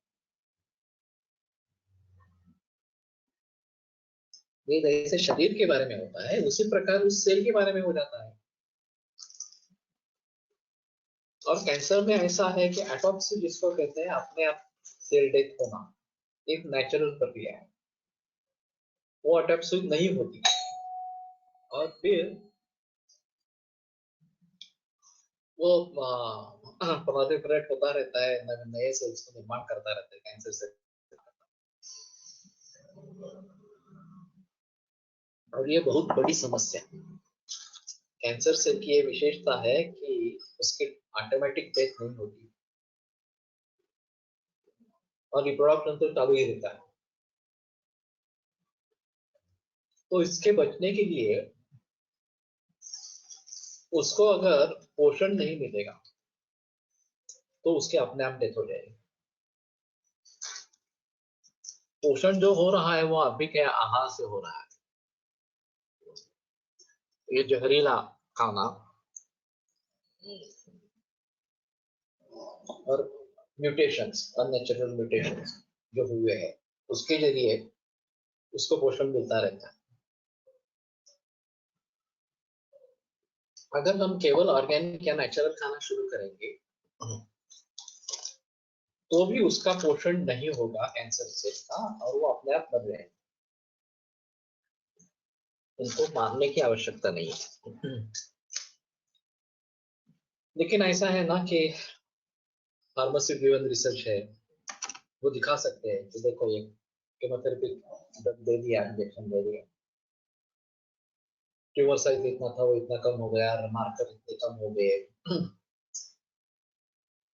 ये जैसे शरीर के बारे में होता है, उसी प्रकार उस सेल के बारे में हो जाता है। और कैंसर में ऐसा है कि एटॉप्सी जिसको कहते हैं, अपने आप सेल डेथ होना, एक नेचुरल प्रक्रिया है, वो एटॉप्सी नहीं होती। और फिर वो प्रोलिफरेट होता रहता है, नए सेल्स को निर्माण करता रहता है कैंसर से। और ये बहुत बड़ी समस्या है। कैंसर सेल की ये विशेषता है कि उसकी ऑटोमेटिक डेथ नहीं होती और रिप्रोडक्शन तो चालू ही रहता है। तो इसके बचने के लिए उसको अगर पोषण नहीं मिलेगा तो उसके अपने आप डेथ हो जाएगी। पोषण जो हो रहा है वो अभी के आहार से हो रहा है। ये जहरीला खाना और म्यूटेशंस, अननेचुरल म्यूटेशंस जो हुए हैं, उसके जरिए उसको पोषण मिलता रहता है। अगर हम केवल ऑर्गेनिक या नेचुरल खाना शुरू करेंगे तो भी उसका पोषण नहीं होगा कैंसर सेल का, और वो अपने आप मर जाएंगे। उनको मारने की आवश्यकता नहीं है। लेकिन ऐसा है ना कि फार्मेसी ड्रिवन रिसर्च है, वो दिखा सकते हैं कि देखो ये केमोथेरेपी दे दिया, इंजेक्शन दे दिया, ट्यूमर साइज इतना था वो इतना कम हो गया, मार्कर इतने कम हो गए,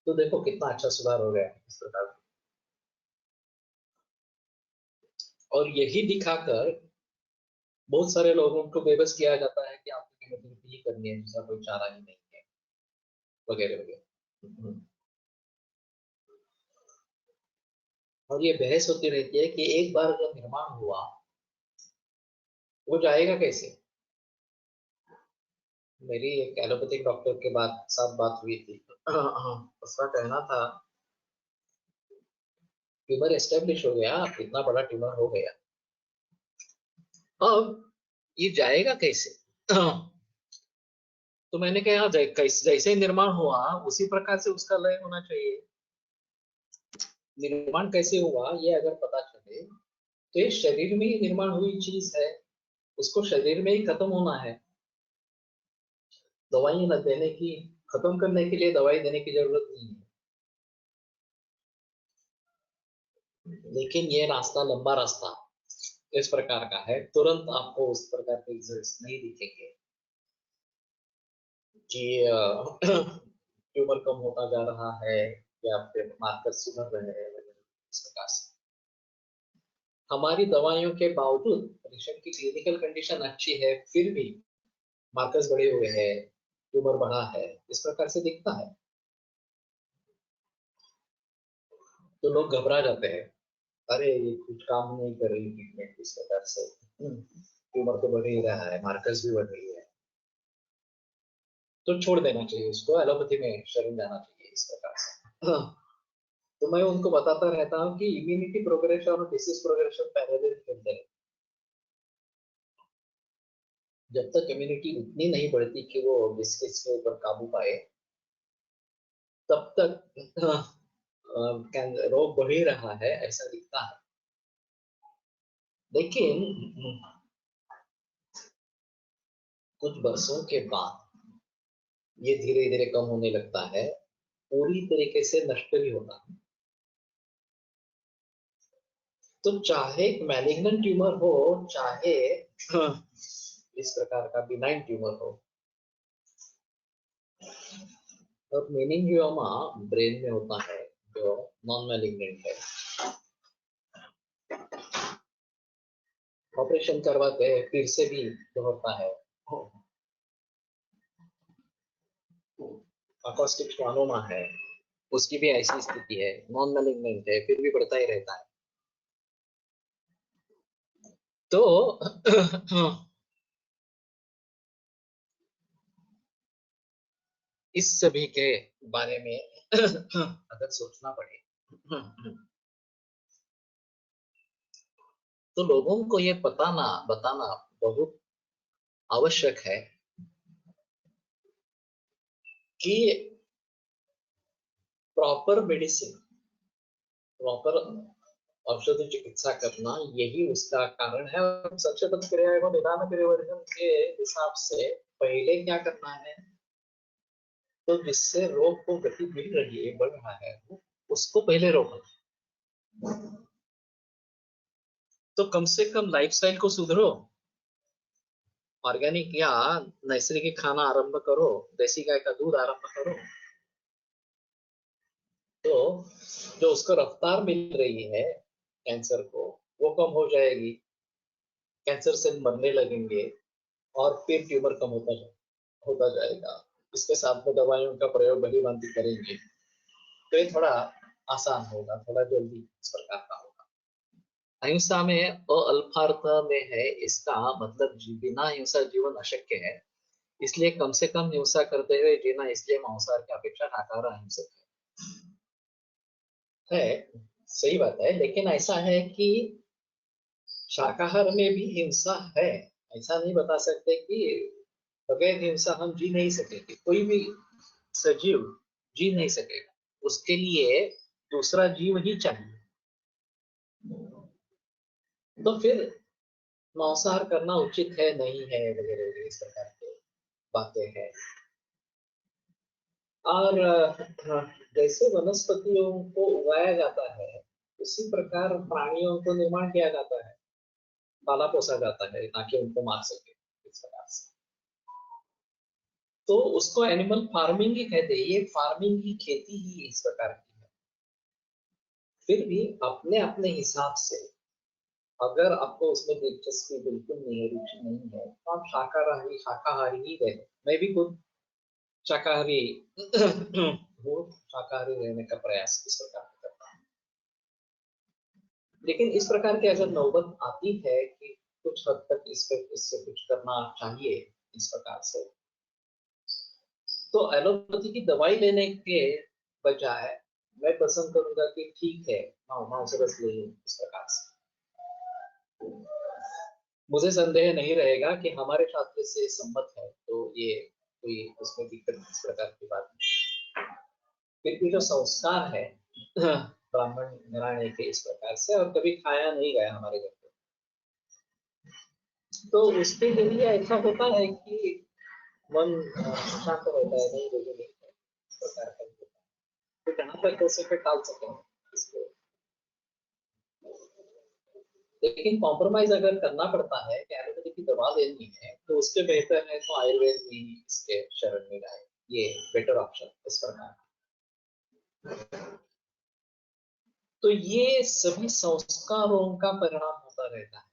तो देखो कितना अच्छा सुधार हो गया इस प्रकार। और यही दिखाकर बहुत सारे लोगों को बेबस किया जाता है कि आपको केमोथेरेपी ही करनी है, दूसरा कोई चारा ही नहीं है, वगैरह वगैरह। और ये बहस होती रहती है कि एक बार जो निर्माण हुआ वो जाएगा कैसे। मेरी एक एलोपैथिक डॉक्टर के साथ बात हुई थी। उसका कहना था ट्यूमर एस्टेब्लिश हो गया, इतना बड़ा ट्यूमर हो गया, अब ये जाएगा कैसे। तो मैंने कहा जैसे निर्माण हुआ उसी प्रकार से उसका लय होना चाहिए। निर्माण कैसे हुआ ये अगर पता चले तो ये शरीर में ही निर्माण हुई चीज है, उसको शरीर में ही खत्म होना है। दवाई न देने की, खत्म करने के लिए दवाई देने की जरूरत नहीं है। लेकिन ये रास्ता लंबा रास्ता इस प्रकार का है, तुरंत आपको उस प्रकार के रिजल्ट्स नहीं दिखेंगे कि ट्यूमर कम होता जा रहा है या फिर मार्कर सुधर रहे हैं, इस प्रकार से। हमारी दवाइयों के बावजूद पेशेंट की क्लिनिकल कंडीशन अच्छी है, फिर भी मार्कर्स बढ़े हुए हैं, ट्यूमर बढ़ा है, इस प्रकार से दिखता है, तो लोग घबरा जाते हैं, अरे ये कुछ काम नहीं कर रही ट्रीटमेंट, इस प्रकार से ट्यूमर तो बढ़ ही रहा है, मार्कर्स भी बढ़ रही है, तो छोड़ देना चाहिए उसको, एलोपैथी में शरण जाना चाहिए, इस प्रकार से। तो मैं उनको बताता रहता हूँ कि इम्यूनिटी प्रोग्रेशन और डिसीज प्रोग्रेशन पैरेलल चलते हैं। जब तक इम्यूनिटी उतनी नहीं बढ़ती कि वो डिसीज के ऊपर काबू पाए, तब तक रोग बढ़ ही रहा है ऐसा दिखता है। लेकिन कुछ वर्षों के बाद ये धीरे धीरे कम होने लगता है, पूरी तरीके से नष्ट भी होता है। तो चाहे मैलिग्नेंट ट्यूमर हो, चाहे इस प्रकार का बिनाइन ट्यूमर हो, और मेनिंजियोमा ब्रेन में होता है जो नॉन मैलिग्नेंट है। ऑपरेशन करवाते हैं फिर से भी जो होता है अकॉस्टिक स्वानोमा है, उसकी भी ऐसी स्थिति है, नॉन मैलिग्नेंट है फिर भी बढ़ता ही रहता है। तो इस सभी के बारे में अगर सोचना पड़े तो लोगों को ये बताना बहुत आवश्यक है कि प्रॉपर मेडिसिन, प्रॉपर औषधि चिकित्सा करना यही उसका कारण है। और सबसे बड़ी क्रिया एवं निदान परिवर्तन के हिसाब से पहले क्या करना है, तो जिससे रोग को गति मिल रही है, बढ़ रहा है, उसको पहले रोकना। तो कम से कम लाइफस्टाइल को सुधरो, ऑर्गेनिक या नैसर्गिक खाना आरंभ करो, देसी गाय का दूध आरंभ करो, तो जो उसको रफ्तार मिल रही है कैंसर को, वो कम हो जाएगी, कैंसर से मरने लगेंगे और फिर ट्यूमर कम होता जाएगा। इसके साथ में दवाइयों का प्रयोग भली भांति करेंगे तो ये थोड़ा आसान होगा, थोड़ा जल्दी इस प्रकार का होगा। अहिंसा में अल्पार्थ में है, इसका मतलब बिना हिंसा जीवन अशक्य है, इसलिए कम से कम हिंसा करते हुए जीना, इसलिए मांसाहार की अपेक्षा शाकाहार अहिंसक है। सही बात है, लेकिन ऐसा है कि शाकाहार में भी हिंसा है। ऐसा नहीं बता सकते कि बगैर हिंसा हम जी नहीं सकेंगे, कोई भी सजीव जी नहीं सकेगा, उसके लिए दूसरा जीव ही चाहिए। तो फिर मांसाहार करना उचित है नहीं है वगैरह वगैरह इस प्रकार की बातें हैं। और जैसे वनस्पतियों को उगाया जाता है, उसी प्रकार प्राणियों को निर्माण किया जाता है, पाला पोसा जाता है ताकि उनको मार सके इस प्रकार से। तो उसको एनिमल फार्मिंग ही कहते हैं, ये फार्मिंग की खेती ही इस प्रकार की है। फिर भी अपने अपने हिसाब से अगर आपको उसमें दिलचस्पी बिल्कुल नहीं है, रुचि नहीं है, तो आप शाकाहारी शाकाहारी ही रहे। मैं भी खुद शाकाहारी हूँ, शाकाहारी रहने का प्रयास इस प्रकार से करता हूँ। लेकिन इस प्रकार की अगर नौबत आती है कि कुछ हद तक इससे कुछ करना चाहिए इस प्रकार से, तो एलोपैथी की दवाई लेने के बजाय मैं पसंद करूंगा कि ठीक है, मांस रस ले लूं इस प्रकार से। मुझे संदेह नहीं रहेगा कि हमारे शास्त्र से सम्मत है, तो ये कोई उसमें दिक्कत इस प्रकार की बात नहीं। फिर भी जो संस्कार है ब्राह्मण घराने के इस प्रकार से, और कभी खाया नहीं गया हमारे घर पे, तो उसके लिए ऐसा होता है कि मन शांत रहता है, नहीं मुझे नहीं है, इस प्रकार का होता है। तो जहाँ तक हो सके टाल सकें इसको। लेकिन कॉम्प्रोमाइज अगर करना पड़ता है कि एलोपैथी की दवा लेनी है, तो उसके बेहतर है तो आयुर्वेद में ही इसके शरण में जाए, ये बेटर ऑप्शन इस प्रकार। तो ये सभी संस्कारों का परिणाम होता रहता है।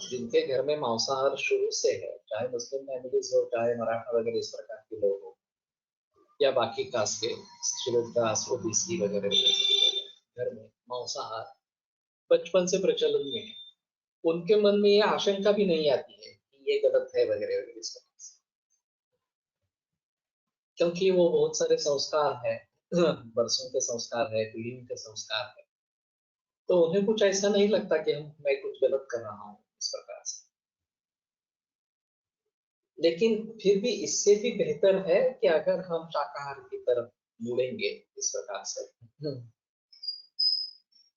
जिनके घर में मांसाहार शुरू से है, चाहे मुस्लिम फैमिलीज हो, चाहे मराठा वगैरह इस प्रकार के लोग हो, या बाकी कास्ट के शेड्यूल कास्ट, ओबीसी वगैरह वगैरह, घर में मांसाहार बचपन से प्रचलन में है, उनके मन में ये आशंका भी नहीं आती है कि ये गलत है वगैरह वगैरह इस प्रकार से। क्योंकि वो बहुत सारे संस्कार है, बरसों के संस्कार है, पीढ़ियों के संस्कार है, तो उन्हें कुछ ऐसा नहीं लगता कि मैं कुछ गलत कर रहा हूँ इस प्रकार से। लेकिन फिर भी इससे भी बेहतर है कि अगर हम शाकाहार की तरफ मुड़ेंगे इस प्रकार से।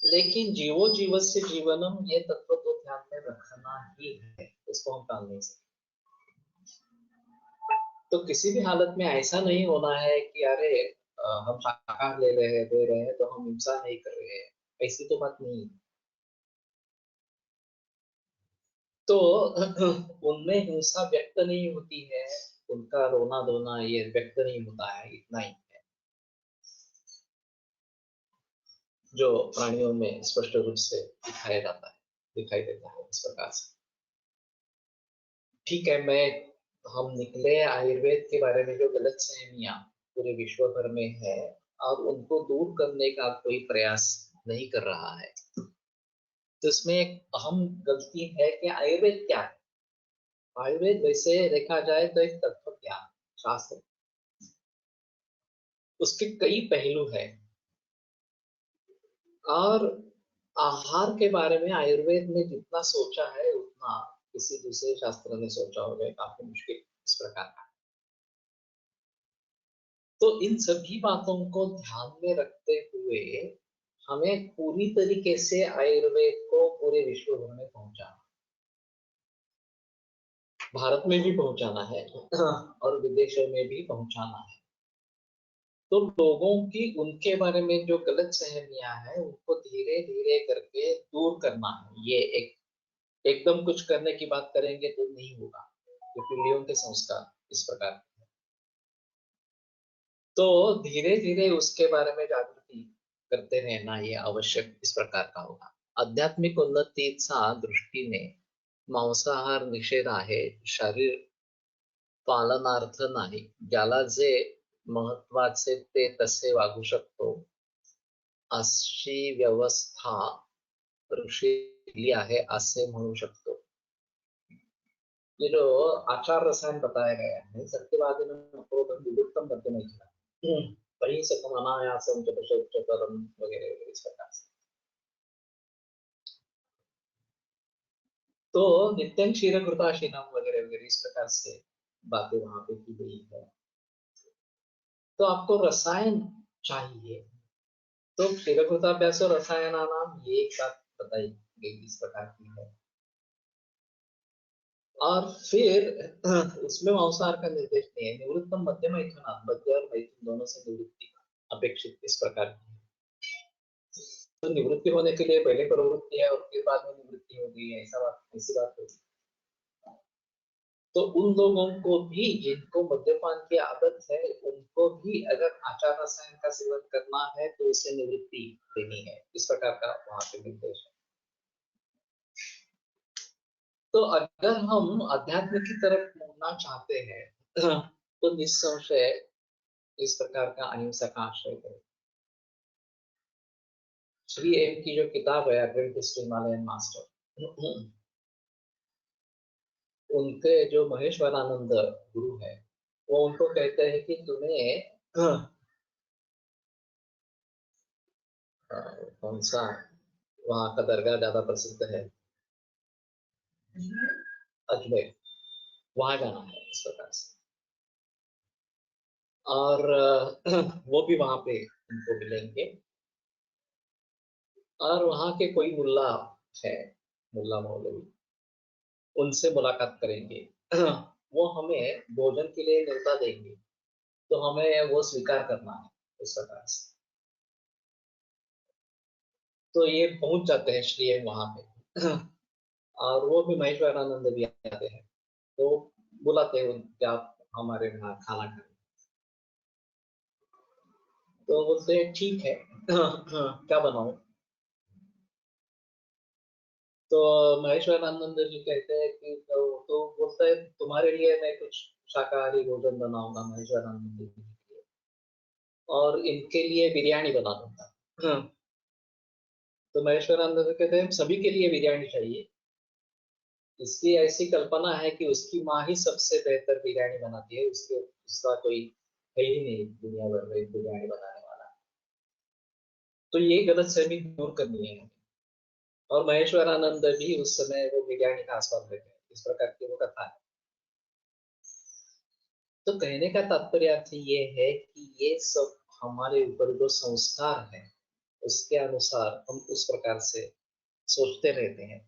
लेकिन जीवो जीवस्य जीवनम, ये तत्व तो ध्यान में रखना ही है, इसको हम टाल नहीं सकते। तो किसी भी हालत में ऐसा नहीं होना है कि अरे हम शाकाहार ले रहे हैं, दे रहे हैं, तो हम हिंसा नहीं कर रहे हैं, ऐसी तो बात नहीं। तो उनमें हिंसा व्यक्त नहीं होती है, उनका रोना धोना ये व्यक्त नहीं होता है, इतना ही है जो प्राणियों में स्पष्ट रूप से दिखाया जाता है, दिखाई देता है इस प्रकार से। ठीक है, हम निकले आयुर्वेद के बारे में जो गलत सहमियां पूरे विश्व भर में है और उनको दूर करने का कोई प्रयास नहीं कर रहा है, तो इसमें एक अहम गलती है कि आयुर्वेद क्या है। आयुर्वेद वैसे देखा जाए तो एक तत्व ज्ञान शास्त्र, उसके कई पहलू है और आहार के बारे में आयुर्वेद ने जितना सोचा है उतना किसी दूसरे शास्त्र ने सोचा होगा काफी मुश्किल इस प्रकार का। तो इन सभी बातों को ध्यान में रखते हुए हमें पूरी तरीके से आयुर्वेद को पूरे विश्व भर में पहुंचाना, भारत में भी पहुंचाना है और विदेशों में भी पहुंचाना है। तो लोगों की उनके बारे में जो गलत सहमियां हैं उनको धीरे धीरे करके दूर करना है। ये एकदम कुछ करने की बात करेंगे तो नहीं होगा, ये पीढ़ियों के संस्कार इस प्रकार के हैं। तो धीरे धीरे उसके बारे में जागृति करते रहना ये आवश्यक इस प्रकार का होगा। आध्यात्मिक उन्नतीचा दृष्टीने मांसाहार निषेध आहे, शरीर पालनार्थ नाही, ज्याला जे महत्वाचे ते तसे वागू शकतो अशी व्यवस्था ऋषी केली आहे असे म्हणू शकतो। ये जो आचार रसायन बताया गया है सत्यवादिनं क्रोधं विलुप्तं मध्यमैथुनं अहिंसकम् अनायासं चतुश्चतुरं वगैरह वगैरह इस प्रकार से। तो नित्यं क्षीरघृताशीनम वगैरह वगैरह इस प्रकार से बातें वहां पे की गई है। तो आपको रसायन चाहिए, तो क्षीरघृताभ्यास और रसायनानाम ये एक बात बताई गई इस प्रकार की है। और फिर उसमें मांसाहार का निर्देश नहीं है। निवृत्तम मध्य मैथुन, मध्य और मैथुन दोनों से निवृत्ति अपेक्षित इस प्रकार की है। तो निवृत्ति होने के लिए पहले प्रवृत्ति है और फिर बाद में निवृत्ति हो गई है, ऐसी बात होगी। तो उन लोगों को भी जिनको मद्यपान की आदत है उनको भी अगर आचार रसायन का सेवन करना है तो उसे निवृत्ति देनी है, इस प्रकार का वहां पे निर्देश है। तो अगर हम अध्यात्म की तरफ मुड़ना चाहते हैं तो निस्संशय इस प्रकार का अहिंसा का आश्रय करें। श्री एम की जो किताब है एडवेंटिस्ट हिमालयन मास्टर, उनके जो महेश्वरानंद गुरु है वो उनको कहते हैं कि तुम्हें कौन सा वहां का दरगाह ज्यादा प्रसिद्ध है, अजमेर, वहां जाना है इस प्रकार से। और वो भी वहां पे उनको मिलेंगे और वहां के कोई मुल्ला है, मुल्ला मौलवी, उनसे मुलाकात करेंगे वो हमें भोजन के लिए न्योता देंगे तो हमें वो स्वीकार करना है इस प्रकार से। तो ये पहुंच जाते हैं श्री वहां पे और वो भी महेश्वरानंद भी आते हैं तो बुलाते हैं कि आप हमारे यहाँ खाना खाएं। तो बोलते हैं ठीक है क्या बनाऊं। तो महेश्वरानंद जी कहते हैं कि तो बोलते हैं तुम्हारे लिए मैं कुछ शाकाहारी भोजन बनाऊंगा महेश्वरानंद जी के लिए और इनके लिए बिरयानी बना दूंगा। तो महेश्वरानंद जी कहते हैं सभी के लिए बिरयानी चाहिए, इसकी ऐसी कल्पना है कि उसकी माँ ही सबसे बेहतर बिरयानी बनाती है, उसके उसका कोई है ही नहीं दुनिया भर में बिरयानी बनाने वाला। तो ये गलत फहमी दूर करनी है। और महेश्वरानंद भी उस समय वो बिरयानी का आस्वाद लेते हैं, इस प्रकार की वो कथा है। तो कहने का तात्पर्य अर्थ ये है कि ये सब हमारे ऊपर जो संस्कार है उसके अनुसार हम उस प्रकार से सोचते रहते हैं।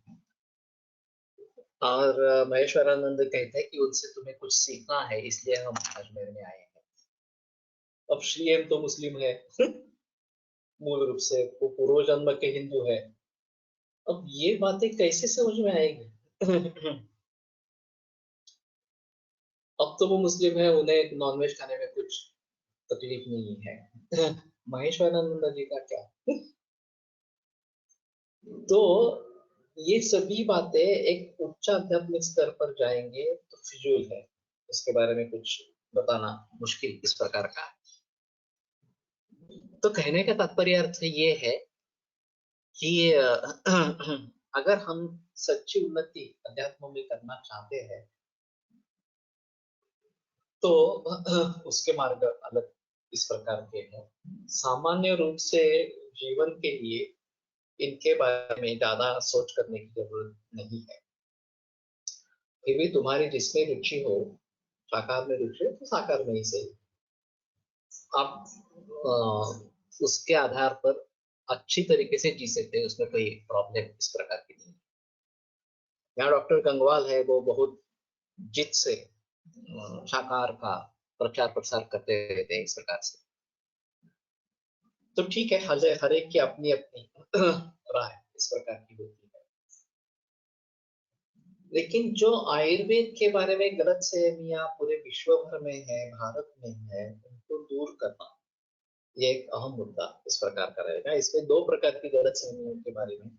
और महेश्वरानंद कहते हैं कि उनसे तुम्हें कुछ सीखना है इसलिए हम अजमेर में आए हैं। अब श्रीएम तो मुस्लिम है मूल रूप से, वो पूर्व जन्म के हिंदू है। अब ये बातें कैसे समझ में आएगी अब तो वो मुस्लिम है, उन्हें नॉनवेज खाने में कुछ तकलीफ नहीं है। महेश्वरानंद जी का क्या। तो ये सभी बातें एक उच्च आध्यात्मिक स्तर पर जाएंगे तो फिजूल है, इसके बारे में कुछ बताना मुश्किल इस प्रकार का। तो कहने का तात्पर्य अर्थ ये है कि अगर हम सच्ची उन्नति अध्यात्म में करना चाहते हैं तो उसके मार्ग अलग इस प्रकार के हैं। सामान्य रूप से जीवन के लिए इनके बारे में ज्यादा सोच करने की जरूरत नहीं है। फिर भी तुम्हारी जिसमें रुचि हो, साकार में रुचि हो तो साकार में ही सही। आप उसके आधार पर अच्छी तरीके से जी सकते हैं, उसमें कोई प्रॉब्लम इस प्रकार की नहीं। यहाँ डॉक्टर गंगवाल है, वो बहुत जिद से शाकाहार का प्रचार प्रसार करते रहते हैं इस प्रकार से। तो ठीक है, हर एक की अपनी अपनी राय इस प्रकार की होती है। लेकिन जो आयुर्वेद के बारे में गलत फहमियां पूरे विश्व भर में है, भारत में है, उनको दूर करना ये एक अहम मुद्दा इस प्रकार का रहेगा। इसमें दो प्रकार की गलत फहमियों के बारे में,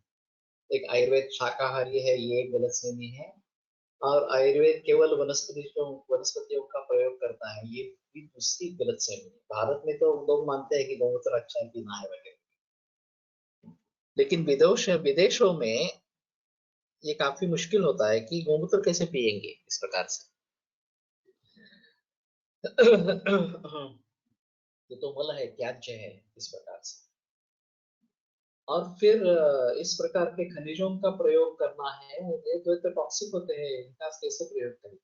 एक आयुर्वेद शाकाहारी है ये एक गलत फहमी है, और आयुर्वेद केवल वनस्पतियों का प्रयोग करता है ये भी दूसरी गलत फहमी है। भारत में तो लोग मानते हैं कि गौमूत्र अच्छा पीना है वगैरह, लेकिन विदेशों में ये काफी मुश्किल होता है कि गौमूत्र कैसे पिएंगे इस प्रकार से। ये तो मल है, त्याज्य है इस प्रकार से। और फिर इस प्रकार के खनिजों का प्रयोग करना है, ये तो टॉक्सिक होते हैं, इनका कैसे प्रयोग करें,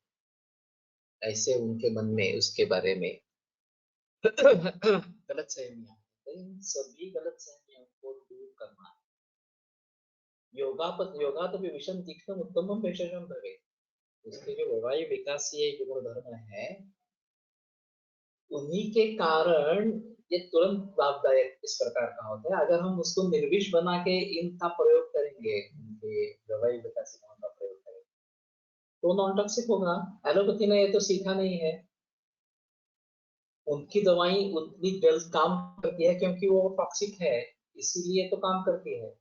ऐसे उनके मन में उसके बारे में गलत सहमियां। तो इन सभी गलत सहमियों को दूर करना है। योगा तो विषम तीक्ष्ण उत्तमम भेषजम भवेत्। उसके जो वैवाहिक विकासीय गुण धर्म है, उन्हीं के कारण ये तुरंत लाभदायक इस प्रकार का होता है। अगर हम उसको निर्विष बना के इनका प्रयोग करेंगे, इनके वैवाहिक विकासीय गुणों का प्रयोग करेंगे तो नॉन टॉक्सिक होगा। एलोपैथी ने ये तो सीखा नहीं है। उनकी दवाई उतनी जल्द काम करती है क्योंकि वो टॉक्सिक है, इसीलिए तो काम करती है।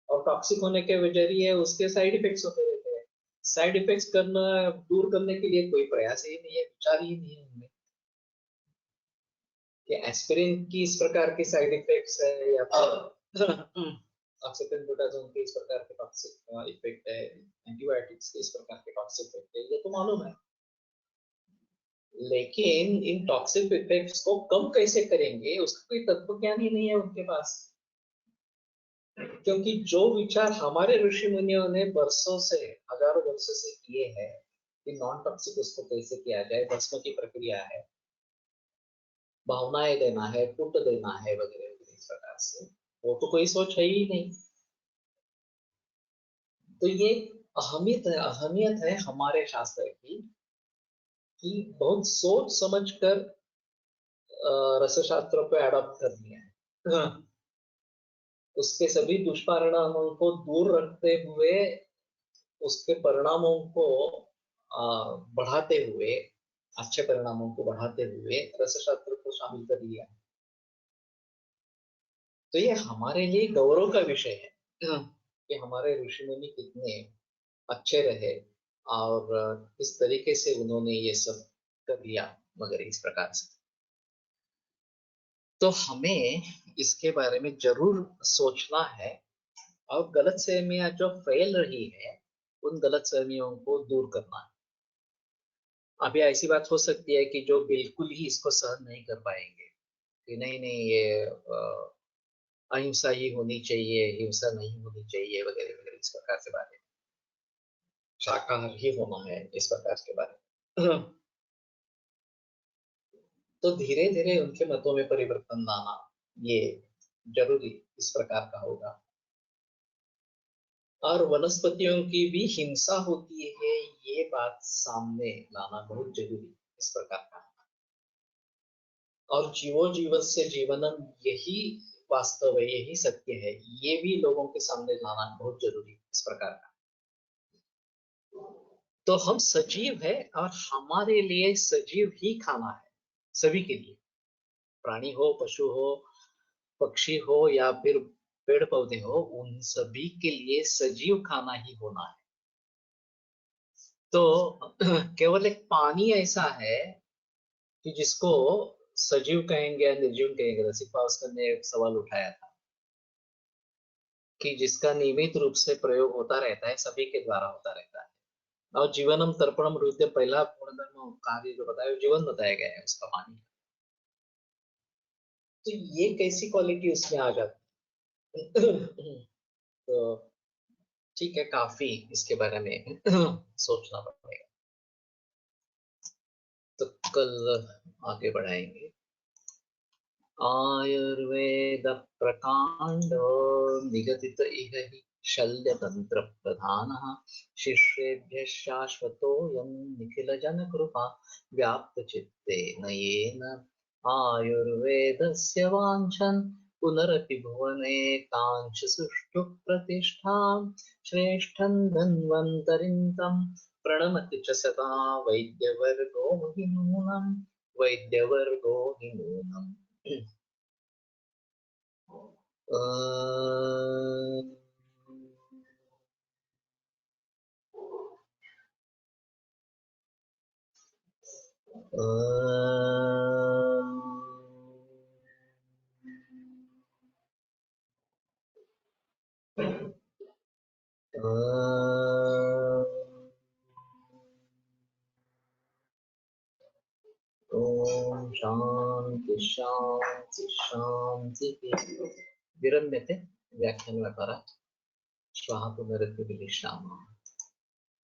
और टॉक्सिक होने के जरिए उसके साइड इफेक्ट्स होते रहते हैं। साइड इफेक्ट्स करना दूर करने के लिए कोई प्रयास ही नहीं है, विचार ही नहीं है उनमें कि एस्पिरिन की इस प्रकार की साइड इफेक्ट्स है या फिर ऑक्सीपेंटोडाजोन के इस प्रकार के टॉक्सिक इफेक्ट है, एंटीबायोटिक्स के इस प्रकार के टॉक्सिक इफेक्ट है, ये तो मालूम है। लेकिन इन टॉक्सिक इफेक्ट्स को कम कैसे करेंगे उसका कोई तत्व ज्ञान ही नहीं है उनके पास। क्योंकि जो विचार हमारे ऋषि मुनियों ने वर्षों से, हजारों वर्षों से किए हैं कि नॉन टॉक्सिक उसको कैसे किया जाए, भस्म की प्रक्रिया है, भावनाएं देना है, पुट देना है वगैरह वगैरह इस प्रकार से, वो तो कोई सोच है ही नहीं। तो ये अहमियत है हमारे शास्त्र की कि बहुत सोच समझ कर रसशास्त्रों को एडॉप्ट कर लिया है। हाँ। उसके सभी दुष्परिणामों को दूर रखते हुए, उसके परिणामों को बढ़ाते हुए, अच्छे परिणामों को बढ़ाते हुए रसशास्त्र को शामिल कर लिया। तो ये हमारे लिए गौरव का विषय है। हाँ। कि हमारे ऋषि मुनि कितने अच्छे रहे और किस तरीके से उन्होंने ये सब कर लिया वगैरह इस प्रकार से। तो हमें इसके बारे में जरूर सोचना है और गलतफहमियां जो फैल रही है उन गलतफहमियों को दूर करना है। अभी ऐसी बात हो सकती है कि जो बिल्कुल ही इसको सहन नहीं कर पाएंगे कि नहीं नहीं ये अहिंसा ही होनी चाहिए, हिंसा नहीं होनी चाहिए वगैरह वगैरह इस प्रकार से बातें, शाकाहार ही होना है इस प्रकार के बारे में। तो धीरे धीरे उनके मतों में परिवर्तन लाना ये जरूरी इस प्रकार का होगा। और वनस्पतियों की भी हिंसा होती है ये बात सामने लाना बहुत जरूरी इस प्रकार का। और जीवो जीवस्य जीवनम, यही वास्तव है, यही सत्य है, ये भी लोगों के सामने लाना बहुत जरूरी इस प्रकार का। तो हम सजीव है और हमारे लिए सजीव ही खाना है, सभी के लिए, प्राणी हो, पशु हो, पक्षी हो या फिर पेड़ पौधे हो, उन सभी के लिए सजीव खाना ही होना है। तो केवल एक पानी ऐसा है कि जिसको सजीव कहेंगे या निर्जीव कहेंगे। रसिक भास्कर ने एक सवाल उठाया था कि जिसका नियमित रूप से प्रयोग होता रहता है, सभी के द्वारा होता रहता है, और जीवनम तर्पणम हृदय, पहला गुणधर्म कार्य जो बताया, जीवन बताया गया है उसका पानी। तो ये कैसी क्वालिटी उसमें आ जाती है। तो ठीक है, काफी इसके बारे में सोचना पड़ेगा। तो कल आगे बढ़ाएंगे। आयुर्वेद प्रकांड निगदित इह हि शल्यतंत्र प्रधानः शिष्येभ्यः शाश्वतोऽयं निखिल जन कृपा व्याप्त चित्तेन येन आयुर्वेदस्य वाञ्छन् पुनरपि भुवने काञ्च सुष्ठु प्रतिष्ठां श्रेष्ठं धन्वन्तरिं तं प्रणमति च सदा वैद्यवर्गो हि नूनम् वैद्यवर्गो हि नूनम्। ओम शांति शांति शांति। विरम्यते व्याख्यान व्यापार श्वः पुनरपि मिलिष्यामः।